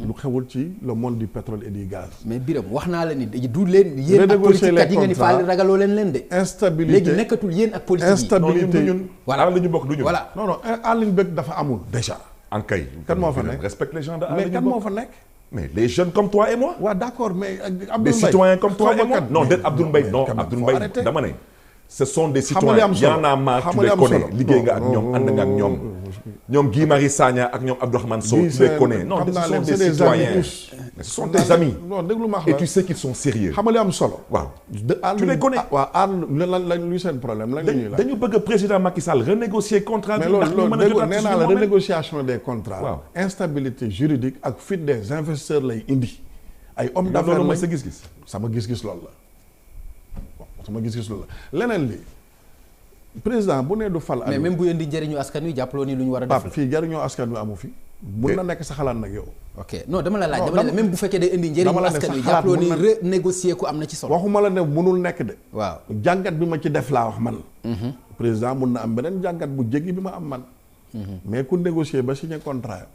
lu xewul ci le monde du pétrole et du gaz mais Birame wax naa la ni du leen yéen ak politique kat yi ngeen di faal ragaloo leen de instabilité léegi nekkatul yéen ak politique yi instabilité ñun voilà li ñu bokk du ñu voilà non àll ñu bëgg dafa amul déjà en kay kan moo fa nekk respecte les gens de mais kan moo fa nekk mais les jeunes comme toi et moi waaw d'accord mais des citoyens comme toi et moi non déet Abdoul Mbaye non Abdoul Mbaye dama ne ce sont des citoyens y'en a marre tu les connais liggéey nga ak ñoom ànd nga ak ñoom Guy Marius Sagna ak ñoom Abdourahmane Sow tu les connais non ce sont des citoyens mais ce sont des amis non déglu ma et tu sais qu'ils sont sérieux xam nga li am solo waaw tu les connais waaw aar lan luy seen problème lan la ñuy la dañu bëgg président Macky Sall renégocier contrat mais loolu nee naa la renégociation des contrats waaw instabilité juridique ak fuite des investisseurs lay indi ay hommes d'affaires loolu mooy sa gis-gis sama gis-gis loolu la sama gis-gis loolu la leneen li président bu nee du fal mais même bu indi njëriñu askan wi jàppaloo ni lu ñu war a def fii njëriñoo askan wi amu fi mun na nekk sa xalaat nag yow ok non dama la laaj dama la même bu fekkee day indi njëriñu askan wi jàppaloo ni renégocier ko am na ci solo waxuma la ne munul nekk de waaw jàngat bi ma ci def laa wax man président mun na am beneen jàngat bu jéggi bi ma am man mais ku négocier ba signé contrat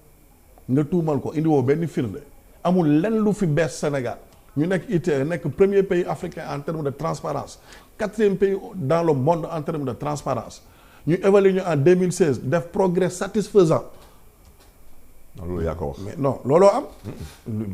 nga tuumal ko indi woo benn firnde amul lenn lu fi bees Sénégal ñu nekk ITIE nekk premier pays africain en termes de transparence 4e pays dans le monde en termes de transparence ñu évalué ñu en 2016 def progrès satisfaisant. loolu yaa ko wax. mais non looloo am.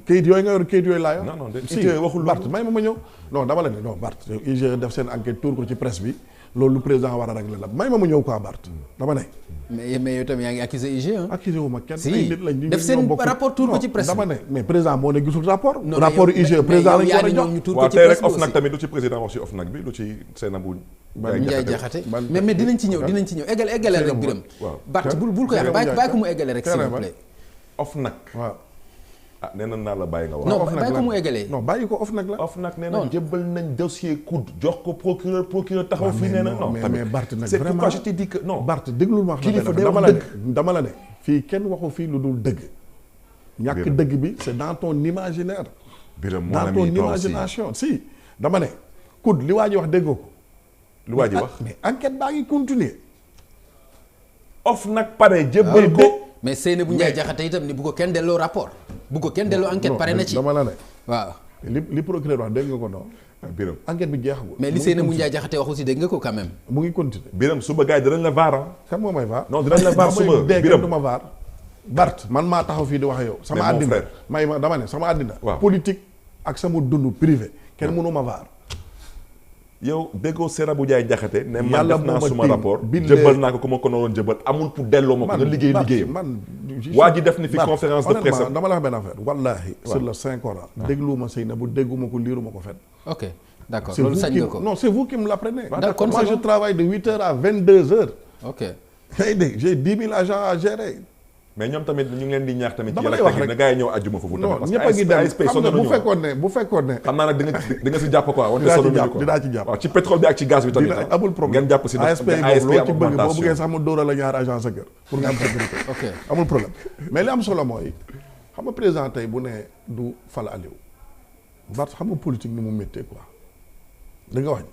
kayit yooyu nga yor kayit yooyu laa yor. non non de si ITIE waxul Bart may ma ñëw. non dama la ne non Bart IGE def seen enquête tour ko ci presse bi loolu lu président war a régler la may ma ñëw quoi Bart dama ne. mais yow tamit yaa ngi accusé IGE ah. accusé wu ma kenn ay nit lañ. ñu def seen rapport tour ko ci presse dama ne mais président moo ne gisul rapport. rapport IGE président lañ ko war a jox. waaw tey rek OFNAC tamit lu ci président wax ci OFNAC bi lu ci Seynabou Ndiaye Diakhaté mais dinañ ci ñëw eggale rek Birame. waaw Bart bul ko yàq bàyyi ko mu eggale rek s'il vous plaît. OFNAC waaw. ah nee na naa la bàyyi nga wax. non bàyyi ko mu eggalee. non bàyyi ko OFNAC la. OFNAC nee na jébbal nañ dossier COUD jox ko procureur taxaw fii nee na non mais Bart nag c'est vraiment pourquoi je te dis que non. Bart déglul ma wax kilifa day dama wax la ne dama la ne fii kenn waxu fii lu dul dëgg. ñàkk dëgg bi c'est dans ton imaginaire. Birame dans ton imagination si dama ne COUD li waa ji wax déggoo ko. lu waa ji wax mais enquête baa ngi continuer. OFNAC pare jébbal ko. mais Seynabou Ndiaye Diakhaté itam ni bu ko kenn delloo rapport bu ko kenn delloo enquête pare na ci dama la ne waaw li procureur wax dégg nga ko noonu Birame enquête bi jeexagul mais li Seynabou Ndiaye Diakhaté wax aussi dégg nga ko quand même mu ngi continuer Birame suba gars yi dinañ la vaar xam nga may vaar non dinañ la vaar suba Birame du ma vaar Bart man maa taxaw fii di wax yow sama àddina may ma dama ne sama àddina politique ak sama dund privé kenn mënu ma vaar yow déggoo Serabou Ndiaye Diakhaté ne man Yàlla def naa moo ma suma tiim. rapport Billahi. jëbal naa ko ku ma ko nooroon jëbal amul pour delloo ma ko nga liggéey liggéeyam man waa ji def ni fi conférence de presse honnêtement dama la wax benn affaire wallahi sur le Saint Coran dégluwuma Seynabou dégguma ko liiruma ko fenn. ok d'accord C'est loolu vous sañ qui- nga ko. non c'est vous qui me l'apprenez. D'accord, Moi c'est je bon. travaille de 8h à 22h. ok yaa ngi dégg j'ai 10 000 agents à gérer. mais ñoom tamit ñu ngi leen di ñaax tamit ci Dama lay yàlla wax tegi rek. na gars yi ñëw àjjuma foofu tamit non parce ñëpp a ngi que dem ASP xam nga sonn nañu bu fekkoon ne xam naa nag di nga si jàpp quoi wante dinaa ci sonn nañu jàpp quoi dinaa ci jàpp. waaw ci pétrole bi ak ci gaz bi tamit dina amul problème ngeen jàpp si ASP ASP boobu loo ci am bëgg boo augmentation bëggee sax mu dóoral la ñaar agent sa kër pour nga am sécurité. ok amul problème mais li am solo mooy xam nga président tey bu ne du fal Aliou Bart xam nga politique ni mu méttee quoi da nga wax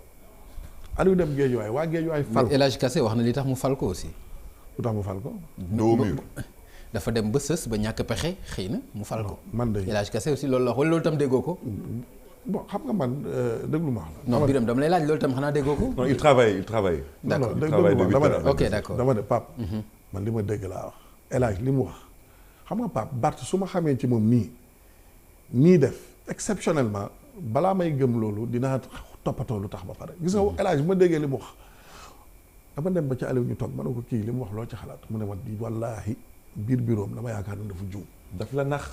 Aliou dem Guédiawaye waa Guédiawaye fal El Hadj Kassé wax na li tax mu fal ko aussi. lu tax mu fal ko. doo mur dafa dem ba sës ba ñàkk pexe xëy na mu fal ko. man de El Hadj Kassé aussi loolu la wax wala loolu tam déggoo ko. bon xam nga man déglu ma wax la. non Birame dama lay laaj loolu tam xanaa déggoo ko. non il travaille d'accord déglu travail de ma dama huit heures ne à ok d'accord dama ne Pape man li ma dégg laa wax El Hadj li mu wax xam nga Pape Bart su ma xamee ci moom nii def exceptionnellement balaa may gëm loolu dinaa toppatoo lu tax ba pare gis nga El Hadj bu ma déggee li mu wax dama dem ba ci Aliou ñu toog ma ne ko kii li mu wax loo ci xalaat mu ne ma wallaahi biir biroom dama yaakaar ne dafa juum. daf la nax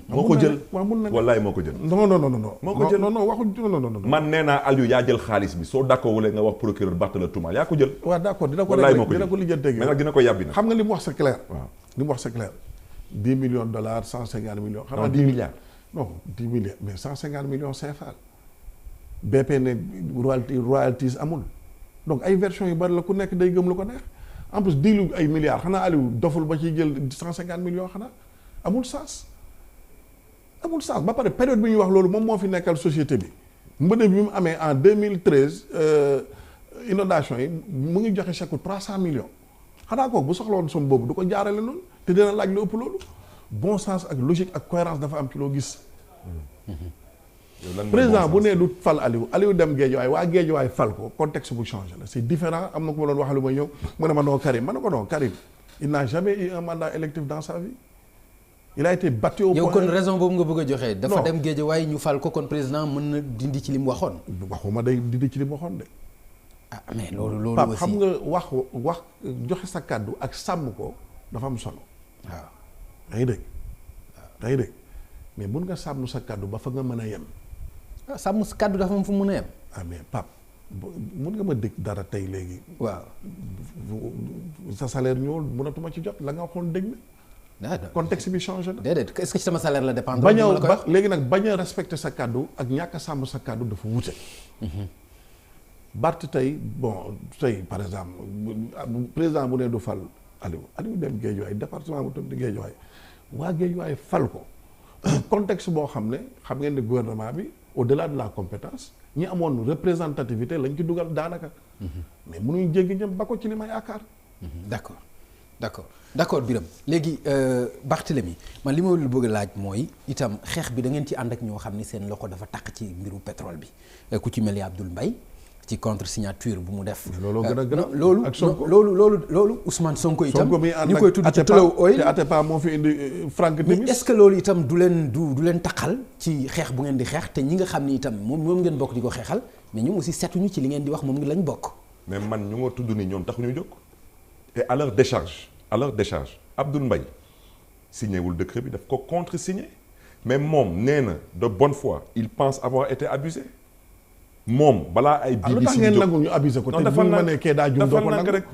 moo ko jël waaw mun na wallaay moo ko jël non non non non moo ko jël non non waxul non non non man nee naa Aliou yaa jël xaalis bi soo d'accord wala nga wax procureur Bart la tuumaal yaa ko jël waaw d'accord dina ko wallaay moo ko dina jël ko lijjanteeg mais nag dina ko yàbbi nag xam nga li mu wax c'est clair waaw li mu wax c'est clair 10 millions de dollars 150 millions non 10 milliards non 10 milliards mais 150 millions CFA BP ne royalties amul donc ay versions yu bari la ku nekk day gëm lu ko neex en plus diilu ay milliards xanaa Aliou doful ba ciy jël 150 millions xanaa amul sens ba pare période bi ñuy wax loolu moom moo fi nekkal société bi mbënd bi mu amee en 2013 inondation yi mu ngi joxe chèque 300 millions xanaa kooku bu soxla woon somme boobu du ko jaarale noonu te dina laaj lu ëpp loolu bon sens ak logique ak cohérence dafa am ci loo gis président bu nee du fal Aliou dem Guédiawaye waa Guédiawaye fal ko contexte bu changé la c'est différent am na ko ma doon wax lu may ñëw mu ne ma non Karim ma ne ko non Karim il n'a jamais eu un mandat électif dans sa vie il a été battu au point. yow kon raison boobu nga bëgg a joxe. dafa Non. dem Guédiawaye ñu fal ko kon président mën na dindi ci li mu waxoon. waxuma day dindi ci li mu waxoon de. ah mais loolu Pape aussi xam nga wax joxe sa kàddu ak sàmm ko dafa am solo. waaw yaa ngi dégg yaa ngi dégg mais mun nga sàmm sa kàddu ba fa nga mën a yem. ah sàmm si kàddu dafa am fu mu mën a yem. ah mais Pape mun nga ma dégg dara tey léegi waaw sa salaire ñëwul mënatuma ci jot la nga waxoon dégg na contexte bi changé na. déedéet est-ce que ci sama salaire la dépendre. bañ a léegi nag bañ a respecter sa kàddu ak ñàkk a sàmm sa kàddu dafa wute. Bart tey bon tey par exemple président bu ne du fal Aliou dem Guédiawaye département bu tam di Guédiawaye waa Guédiawaye fal ko contexte boo xam ne xam ngeen ne gouvernement bi au-delà de la compétence ñi amoon représentativité lañ ci dugal daanaka. mais mënuñ jéggi ñëm ba ko ci li ma yaakaar. d'accord Birame léegi Barthélémy man li ma bëgg a laaj mooy itam xeex bi da ngeen ci ànd ak ñoo xam ni seen loxo dafa taq ci mbiru pétrole bi ku ci mel ni Abdoul Mbaye ci contre signature bu mu def. looloo gën a grave loolu ak Sonko loolu Ousmane Sonko itam. Sonko mi ànd ñu koy tudd ci Atepa Tullow Oil te Atepa moo fi indi Frank Timis. mais est-ce que loolu itam du leen taqal ci xeex bu ngeen di xeex te ñi nga xam ni itam moom ngeen bokk di ko xeexal mais ñoom aussi seetuñu ci li ngeen di wax moom ngi lañ bokk. mais man ñu nga tudd ni ñoom taxuñu jóg et à leur décharge Abdoul Mbaye signé wul décret bi daf ko contre-signé mais moom nee na de bonne foi il pense avoir été abusé moom balaa ay. BBC lu tax ngeen nangul ñu abusé ko. te bu ma nee kee daa juum doo ko nangu rek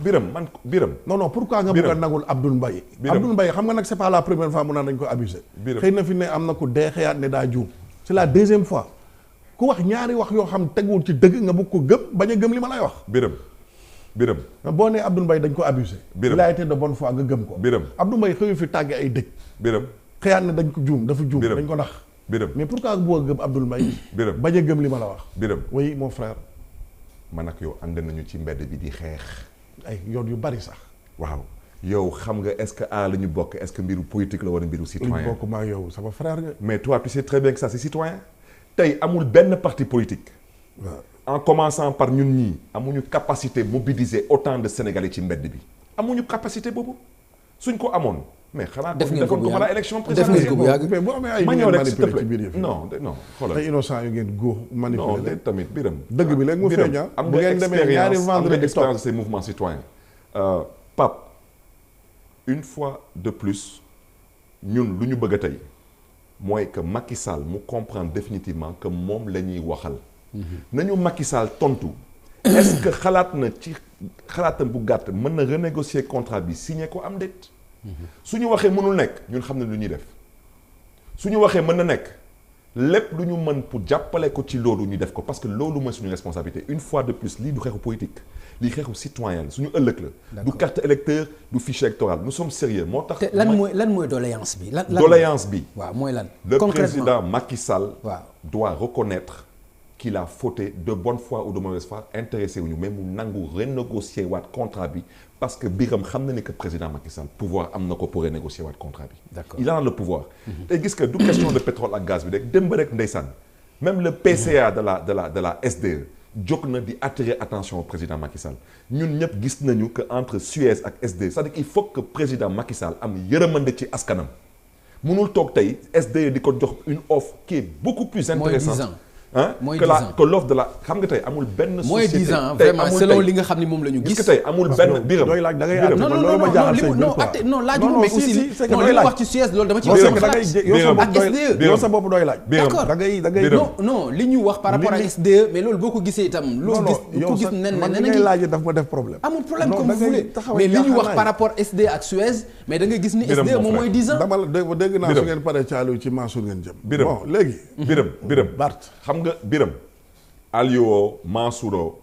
Birame. non pourquoi nga bëgg a nangul Abdoul Mbaye. Abdoul Mbaye xam nga nag c'est pas la première fois mu naan dañ ko abusé. xëy na fi ne am na ku dee xëyaat ne daa juum. c'est la deuxième fois ku wax ñaari wax yoo xam teguwul ci dëgg nga bëgg ko gëm bañ a gëm li ma lay wax. Birame boo nee Abdoul Mbaye dañ ko abusé. Birame il a été de bonne foi nga gëm ko. Birame Abdoul Mbaye xëyu fi tàgge ay dëj. Birame xëyaat ne dañ ko juum dafa juum. dañ ko nax. Birame mais pourquoi bu a gëm Abdoul Mbaye. Birame bañ a gëm li ma la wax. Birame oui mon frère. man ak yow ànd nañu ci mbedd bi di xeex. ay yoon yu bari sax. waaw yow xam nga est-ce que la ñu bokk est-ce que mbiru politique la wala mbiru citoyen. li bokk maa yow sama frère nga. mais toi tu sais très bien que ça c'est citoyen. tey amul benn parti politique. waaw. en commençant par ñun ñii amuñu capacité mobiliser autant de Sénégalais ci mbedd bi amuñu capacité boobu suñ ko amoon mais xanaa def ngeen ko bu balaa élection def ngeen ko bu yàgg. mais bu amee ay ma ñu ñëw ngeen rek s'il te manipulé plaît ci biir yëf yi. non xoolal. ay innocent yu ngeen góor manipulé non leen. tamit Biram. dëgg bi léegi mu feeñ am bu ngeen demee ñaari am nga vendredi expérience topp de ces mouvements citoyens. Pape une fois de plus ñun lu ñu bëgg a tey mooy que Macky Sall mu comprendre définitivement que moom la ñuy waxal. nañu Macky Sall tontu. est-ce que xalaat na ci xalaatam bu gàtt mën na renégocier contrat bi signé ko am déet. su ñu waxee mënul nekk ñun xam ne lu ñuy def su ñu waxee mën na nekk lépp lu ñu mën pour jàppale ko ci loolu ñu def ko parce que loolu mooy suñu responsabilité une fois de plus lii du xeexu politique lii xeexu citoyen la suñu ëllëg la. du carte électeur du fichier électoral nous sommes sérieux moo tax. te lan mooy doléance bi lan doléance bi. waaw mooy lan. le président Macky Sall. waaw doit reconnaître qu'il a fauté de bonne foi ou de mauvaise foi intéressé wuñu mais mu nangu renégocier waat contrat bi parce que Biram xam na ni que président Macky Sall pouvoir am na ko pour renégocier waat contrat bi. D'accord. Il en a le pouvoir. te gis que du question de pétrole ak gaz bi rek démb rek ndeysaan même le PCA de la SDE jóg na di attirer attention au président Macky Sall ñun ñëpp gis nañu que entre Suez ak SDE c'est-à-dire qu'il faut que président Macky Sall am yërëmande ci askanam mënul toog tey SDE di ko jox une offre qui est beaucoup plus intéressante. mooy que l'offre de la xam nga tey amul benn. mooy société 10 ans vraiment selon li nga xam ni moom la ñu gis. gis nga tey amul benn biram. doy laaj da ngay àtte man loolu ma jaaxal say mbir quoi. non laajuma mais aussi non li wax ci Suez loolu dama ci. yow sa bopp doy laaj. d'accord da ngay non li ñu wax par rapport ak SDE mais loolu boo ko gisee itam. loo gis ko gis nen man li ngay laaj daf ma def problème. amul problème comme vous voulez mais li ñu wax par rapport SDE ak Suez mais da nga gis ni SDE moom mooy 10 ans. dama la dégg naa su ngeen paree caalu ci Mansour ngeen jëm. bon léegi. biram Bart xam nga biram Aliou Mansour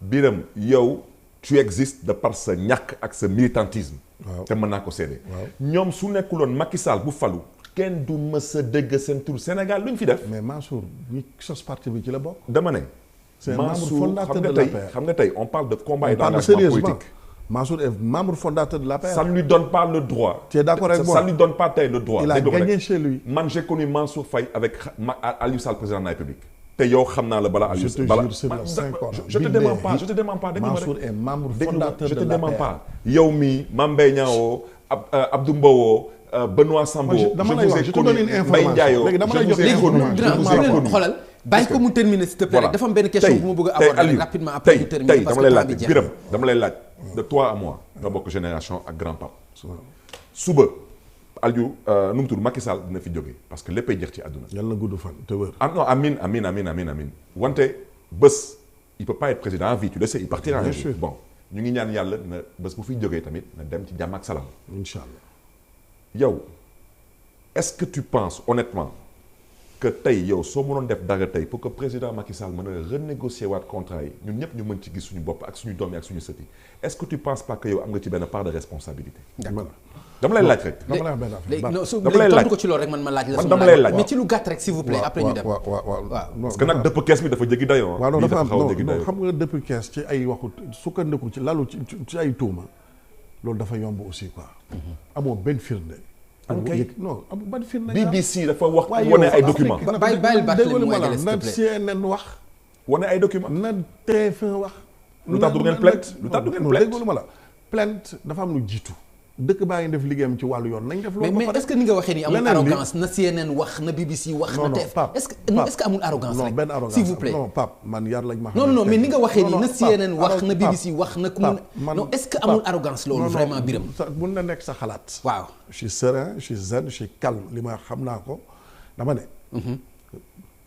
Biram yow tu existes de par sa ñàkk ak sa militantisme. waaw te mën naa ko seede. ñoom su nekkuloon Macky Sall bu falu kenn du mës a dégg seen tur Sénégal lu ñu fi def. mais Mansour ñi sos parti bi ci la bokk. dama ne. c'est membre Mansour fondateur de l'APR. xam nga tey on parle de combat et d'engagement sérieusement politique. Mansour est membre fondateur de l'APR. Ça ne lui donne pas le droit. Tu es d'accord avec moi? Ça ne lui donne pas tey le droit. Il a gagné chez lui. Man j'ai connu Mansour Faye avec Aliou Sall président de la République. te yow xam naa la balaa Aliou. je te jure sur le 5 ans. je te demande pas je te demande pas. Mansour est membre fondateur de l'APR. je te demande pas. yow mii Mame Mbaye Niang Abdou Mbow Benoît Sambou. dama lay wax je te donne une information léegi dama lay jox léegi xoolal bàyyi ko mu terminer s'il te plaît dafa am benn question bu ma bëgg a aborder rapidement après ñu terminer parce que temps bi jeex Biram dama lay laaj de toi à moi nga bokk génération ak grand pape suba Aliou nu mu tudd Macky Sall dina fi jógee parce que léppay jeex ci àdduna. yàlla na gudd fan te wër. ah non amiin wante bés il peut pas être président à vie tu le sais il partira un jour. Bon ñu ngi ñaan yàlla na bés bu fiy jógee tamit na dem ci jàmm ak salaam. incha allah. yow est-ce que tu penses honnêtement que tey yow soo mënoon def dara tey pour que président Macky Sall mën a renégocier waat contrat yi ñun ñëpp ñu mën ci gis suñu bopp ak suñu doom yi ak suñu sët yi est-ce que tu penses pas que yow am nga ci benn part de responsabilité. d'accord dama lay laaj rek. dama lay wax benn affaire. léegi non su dama lay laaj tontu ko ci loolu rek man laaj la. man dama lay laaj mais ci lu gàtt rek s'il vous plaît après ñu dem. waaw parce que nag dëpp kees bi dafa jéggi dayoo. waaw non dafa am non xam nga dëpp kees ci ay waxu sukkandiku ci lalu ci ay tuuma loolu dafa yomb aussi quoi. amoo benn firnde. non amoo benn firnde. BBC dafa wax wane ay documents. bàyyil Barthélémy mu eggale s'il te na plaît. CNN wax. wane ay documents. na TF1 wax. lu tax du ngeen plainte lu tax du ngeen plainte déggoo ma la plainte dafa am lu jiitu. dëkk baa ngi def liggéeyam ci wàllu yoon nañ def loolu mais est-ce que ni nga waxee nii amul arrogance na CNN wax na BBC wax na TF est-ce que amul arrogance rek non benn arrogance s'il vous plaît non Pape man yar lañ ma non mais ni nga waxee nii na CNN wax na BBC wax na ku mun non est-ce que amul arrogance loolu vraiment Biram mun na nekk sa xalaat waaw je suis serein je suis zen je suis calme li ma xam naa ko dama ne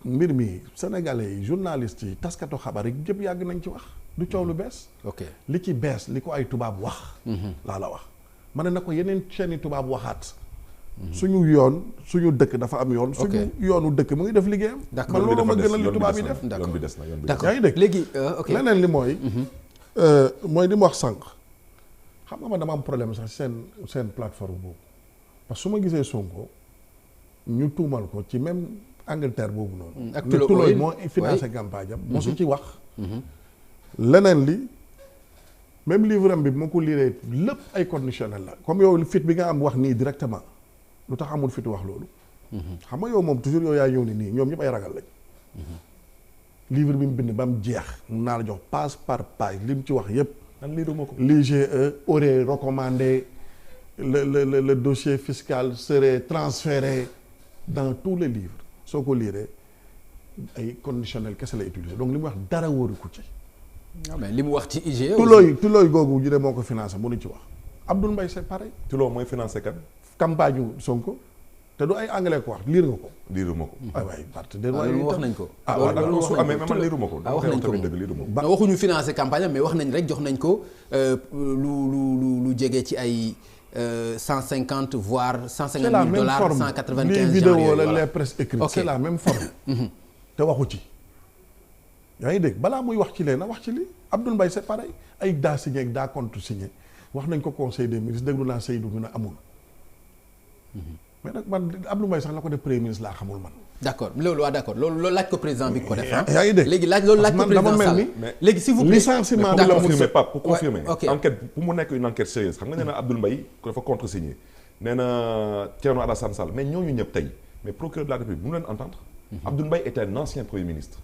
mbir mi sénégalais yi journalistes yi taskatu xabaar yi jëpp yàgg nañ ci wax du coow lu bees ok li ci bees li ko ay tubaab wax laa la wax ma ne na ko yeneen chaîne tubaab waxaat suñu yoon suñu dëkk dafa am yoon suñu yoonu dëkk mu ngi def liggéeyam man loolu ma gënal li tubaab yi def yoon bi des na yoon bi d'accord yaa ngi dégg léegi ok leneen li mooy mooy li mu wax sànq xam nga man dama am problème sax seen plateforme boobu parce que su ma gisee Sonko ñu tuumal ko ci même Angleterre boobu noonu ak Tullow moo financé campagne am mosu ci wax leneen li même livre am bi bu ma ko liiree lépp ay conditionnel la comme yow fit bi nga am wax nii directement lu tax amul fit wax loolu xam nga yow moom toujours yow yaa ñëw ni nii ñoom ñëpp ay ragal lañ livre bi mu bind ba mu jeex mun naa la jox page par page li mu ci wax yëpp man liiruma ko l'IGE aurait recommandé le dossier fiscal serait transféré dans tous les livres soo ko liiree ay conditionnel kese la utiliser donc li mu wax dara wóoru ko ci. waaw mais li mu wax ci IGE. tulooy googu ñu ne moo ko financé mënuñ ci wax. Abdoul Mbaye c'est pareil. tuloo mooy financé kan. campagne yu Sonko te du ay anglais ko wax liir nga ko. liiruma ko. waay partenaire loolu wax nañ ko. waaw d'accord su amee man liiruma ko. wax nañ ko liiruma ko. waxuñu financé campagne mais wax nañ rek jox nañ ko lu jege ci ay 150 voire 150 000 dollars 195 les vidéos la les presse écrite c'est la même forme. te waxu ci. yaa ngi dégg balaa muy wax ci leen na wax ci li Abdoul Mbaye c'est pareil ay daa signé ak daa contre signé wax nañ ko conseil des ministres déglu naa Seydou ñu ne amul. mais nag man Abdoul Mbaye sax la ko def premier ministre laa xamul man. d'accord loolu loolu laaj ko président bi ko def. yaa ngi dégg léegi laaj ko président Sall léegi s'il vous plaît licenciement pour confirmer pas pour confirmer. ok enquête pour mu nekk une enquête sérieuse xam nga nee na Abdoul Mbaye ko dafa contre signé nee na Thierno Alassane Sall mais ñooñu ñëpp tey mais procureur de la République mënu leen entendre. Abdoul Mbaye était un ancien premier ministre.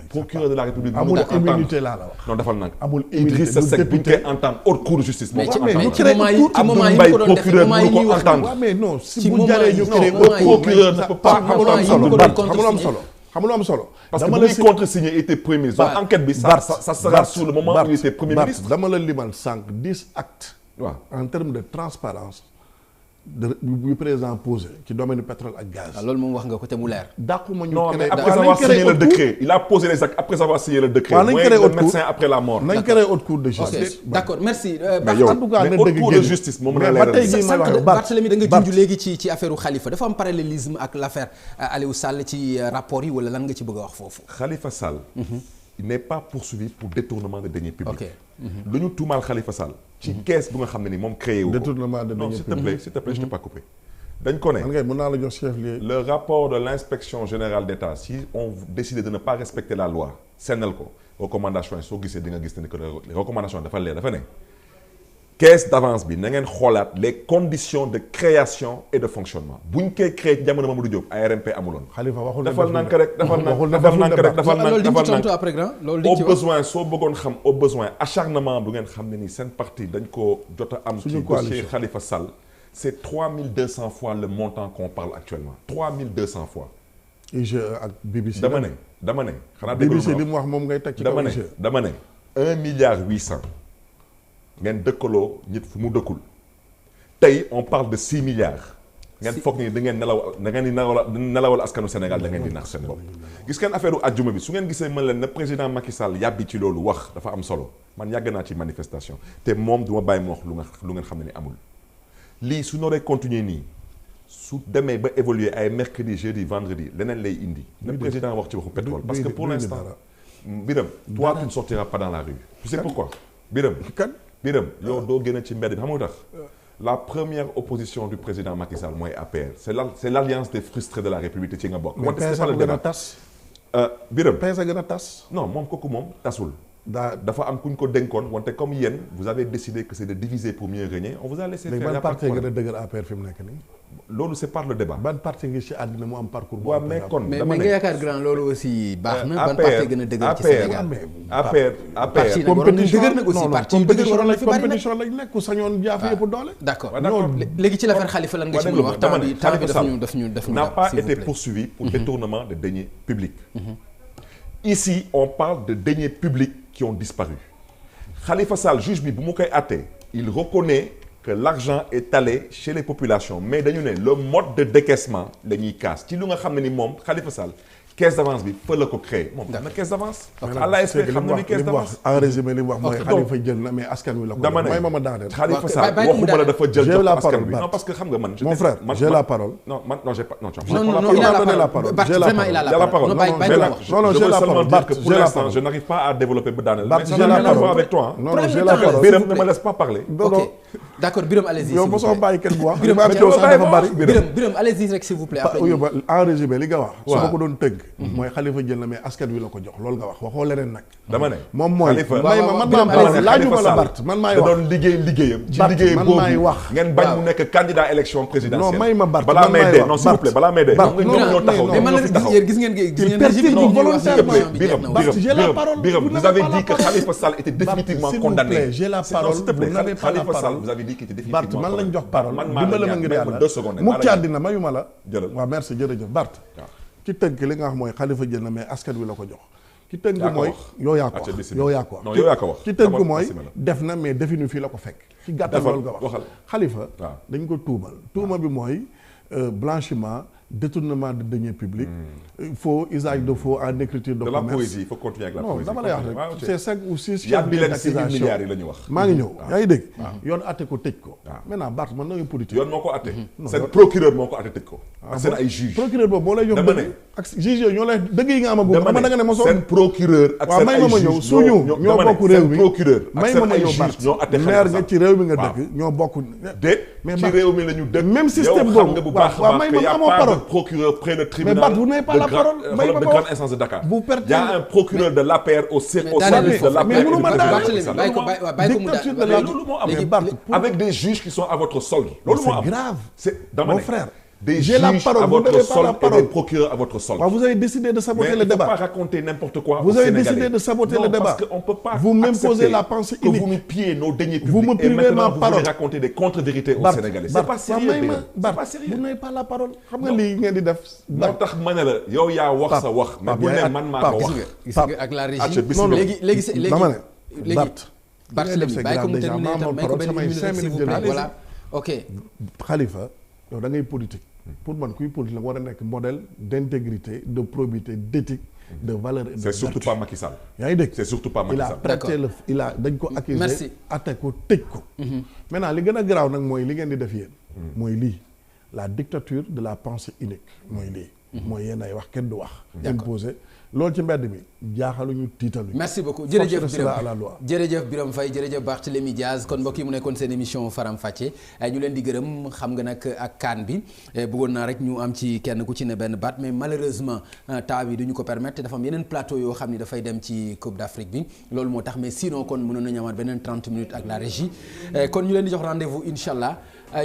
procureur de la République amul immunité laa la wax. non defal nag. amul immunité Idrissa Seck bu ñu koy entendre haute cour de justice. mais moo ko ci entendre moment yi Abdoul Mbaye procureur mënu ko entendre. mais non ci si bu moment jaree yi ñu créé procureur ne peut pas xamul am solo xamul am solo xamul am solo. parce que bu muy contresigné était premier ministre. donc enquête bi ça sera sur le moment où il était premier ministre. dama la limal 10 actes. waaw en termes de transparence bu président posé ci domaine pétrole ak gaz. waaw loolu moom wax nga ko te mu leer. dàquma ñu non mais créé après avoir signé le décret il a posé les actes après avoir signé le décret. waaw nañ créé le médecin après la mort. nañ créé haute cour de justice. d'accord merci. mais yow en tout cas mais na haute dëgg cour de justice moom la leeral. sànq Barthélémy da nga junj léegi ci affaire Khalifa dafa am parallélisme ak l'affaire Aliou Sall ci rapport yi wala lan nga ci bëgg a wax foofu. Khalifa Sall. il n'est pas poursuivi pour détournement de deniers publics. ok lu ñu tuumaal Khalifa Sall. ci caisse bu nga xam ne ni moom créé wu ko. détournement de deniers publics non s'il te plaît je t'ai pas coupé. dañ ko ne man kay mën naa la jox chef lieu. le rapport de l'inspection générale d'État si on décide de ne pas respecter la loi sennal ko recommandation yi soo gisee di nga gis ne que les recommandations dafa leer dafa ne caisse d'avance bi na ngeen xoolaat les conditions de création et de fonctionnement bu ñu koy créé ci jamono Mamadou Diop ARMP amuloon. Khalifa waxul dafal nank rek dafal nank loolu di nga ci tontu après grand loolu di nga ci au besoin soo bëggoon xam au besoin acharnement bu ngeen xam ne ni seen parti dañ ko jot a am. ci dossier Khalifa Sall. c'est 3200 fois le montant qu'on parle actuellement 3200 fois. IGE ak BBC. dama ne. xanaa BBC li mu wax moom ngay teg ci kaw IGE. dama ne 1 milliard 800 ngeen dëkkaloo nit fu mu dëkkul tey on parle de 6 milliards. ngeen foog ni da ngeen nelawal askanu Sénégal da ngeen di nax seen bopp. gis ngeen affaire u àjjuma bi su ngeen gisee mën leen ne président Macky Sall yàbbi ci loolu wax dafa am solo man yàgg naa ci manifestation te moom du ma bàyyi mu wax lu ngeen xam ne ni amul. lii su noree continuer nii su demee ba évoluer ay mercredi jeudi vendredi leneen lay indi. le président wax ci waxu pétrole. parce que pour l'instant Birame toi tu ne sortiras pas dans la rue. tu sais pourquoi Birame Birame yow doo génn ci mbedd bi xam nga tax. la première opposition du président Macky Sall mooy APR c'est l'alliance des frustrés de la République ci nga bokk. mais PSA gën a tas. Birame PSA gën a tas. non moom kooku moom tasul. dafa am ku ñu ko dénkoon wante comme yéen vous avez décidé que c'est de diviser pour mieux régner on vous a laissé faire. ban parti gën a dëgër APR fi mu nekk nii. loolu c'est par le débat. ban parti ngi ci àddina mu am parcours. waaw mais kon mais nga yaakaar grand loolu aussi baax na. ban parti gën a dëgër ci Sénégal APR parti nag waroon nañu dëgër nag aussi parti yu dëgër waroon na fi bari nag compétition lañ nekk ku sañoon jaafu yëpp doole. d'accord léegi ci l'affaire Khalifa lan nga ci mën a wax temps bi daf ñu n'a pas été poursuivi pour détournement de deniers publics. Ici on parle de deniers publics qui ont disparu. Khalifa Sall juge bi bu mu koy àttee il reconnaît que l'argent est allé chez les populations mais dañu ne le mode de décaissement la ñuy casse ci lu nga xam ne ni moom Khalifa Sall caisse d'avance bi fa la ko créé moom am na caisse d'avance. à l'ASP xam na ni caisse d'avance. en résumé li mu wax mooy Khalifa jël na mais askan wi la ko. dama ne may ma daaneel. Khalifa Sall waxuma la dafa jël jox askan wi non parce que xam nga man. mon frère j'ai la parole. non man non j'ai pas non. non il a la parole vraiment il a la parole. non j'ai la parole Bart pour l'instant je n'arrive pas à développer ba daaneel. Bart j'ai la parole avec toi. non j'ai la parole. Birame ne me laisse pas parler. ok d'accord Birame allez-y. yow mosoo bàyyi kenn bu wax. Birame allez-y rek s'il vous plaît. en résumé li nga wax. su ma ko doon tëgg. mooy Khalifa jël na mais askan wi la ko jox loolu nga wax waxoo leneen nag. dama ne moom mooy. Khalifa may ma man maa laajuma la Bart man maay wax da doon liggéeyam. ci liggéey man boobu maay wax. ngeen bañ mu nekk candidat élection présidentielle. non may ma Bart balaa man may maay dee wax non s'il vous plaît balaa may dee. Bart ñoom ñoo taxaw mais man la gis ngeen vous avez dit que Khalifa Sall était définitivement condamné. j'ai la parole vous n'avez pas la parole vous avez dit qu'il était Bart définitivement man lañ jox parole dimbale ma ngir yàlla 2 secondes mukk ci àddina mayuma la jërëjëf waaw merci jërëjëf Bart ci tënk li nga wax mooy Khalifa jël na mais askan wi la ko jox ci tënk mooy yow yaa ko wax ci tënk mooy def na mais definu fii la ko fekk ci gàttal loolu nga wax Khalifa dañ ko tuumal tuuma bi mooy blanchiment détournement de deniers publics faux usage de faux en écriture de commerce. De la poésie, il faut continuer avec la poésie. Non dama lay wax rek c'est 5 ou 6 chefs d'accusation milliards yi la ñu wax. maa ngi ñëw yaa ngi dégg yoon atte ko tëj ko maintenant Bart man na nga politique yoon moo ko atte seen procureur moo ko atte tëj ko ak seen ay juge procureur boobu moo lay jox dëgg ak juge yooyu ñoo lay dëgg yi nga amagum xam nga da nga ne mosoo seen procureur ak seen ay juge may ma ñëw suñu ñoo bokk réew mi procureur may ma ñëw Bart ñoo atte maire nga ci réew mi nga dëkk ñoo bokk déet ci réew mi la ñu dëkk même système boobu yow xam nga bu baax a baax que y a pas de procureur près le tribunal mais Bart vous n'avez pas la parole de grande instance de Dakar. Vous perdez. Il y a un procureur de l'APR au service de l'APR avec des juges qui sont à votre solde. C'est grave. Mon frère. Des juges à votre solde et des procureurs à votre solde. Vous avez décidé de saboter le débat. Mais il ne faut pas raconter n'importe quoi. Vous avez décidé de saboter le débat. Parce qu'on ne peut pas vous m'imposez la pensée unique. Que vous nous pillez nos deniers publics. Vous me privez ma parole. Vous voulez raconter des contre-vérités aux Sénégalais. C'est pas sérieux. C'est pas sérieux. Vous n'avez pas la parole. Xam nga lii ngeen di def. moo tax ma ne la yow yaa wax sa wax. mais bu ne man maa ko wax. gis nga ak la régie. léegi Barthélémy bàyyi ko mu terminer tam may ko benn minute s'il vous plaît voilà ok. Khalifa yow da ngay politique. pour man kuy politique la war a nekk modèle d'intégrité de probité d'éthique de valeur et de c'est surtout pas Macky Sall. yaa ngi dégg c'est surtout pas Macky Sall. il a dañ ko accusé atte ko tëj ko maintenant li gën a garaaw nag mooy li ngeen di def yéen mooy lii la dictature de la pensée unique mooy lii mooy yéen ay wax kenn du wax imposé loolu ci mbedd mi jaaxaluñu tiitaluñu. merci beaucoup jërëjëf Birame Faye jërëjëf Barthélémy Diaz kon mbokk yi mu nekkoon seen émission Faram Facce ñu leen di gërëm xam nga nag ak kaan bi bëggoon naa rek ñu am ci kenn ku ci ne benn baat mais malheureusement temps bi duñu ko permettre te dafa am yeneen plateau yoo xam ni dafay dem ci Coupe d'Afrique bi loolu moo tax mais sinon kon mënoon nañu amaat beneen 30 minutes ak la régie kon ñu leen di jox rendez-vous incha allah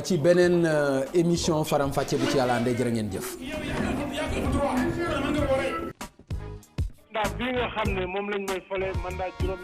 ci beneen émission Faram Facce bu ci yàlla andee jërë ngeen jëf. mandat bi nga xam ne moom lañ may fale mandat juróom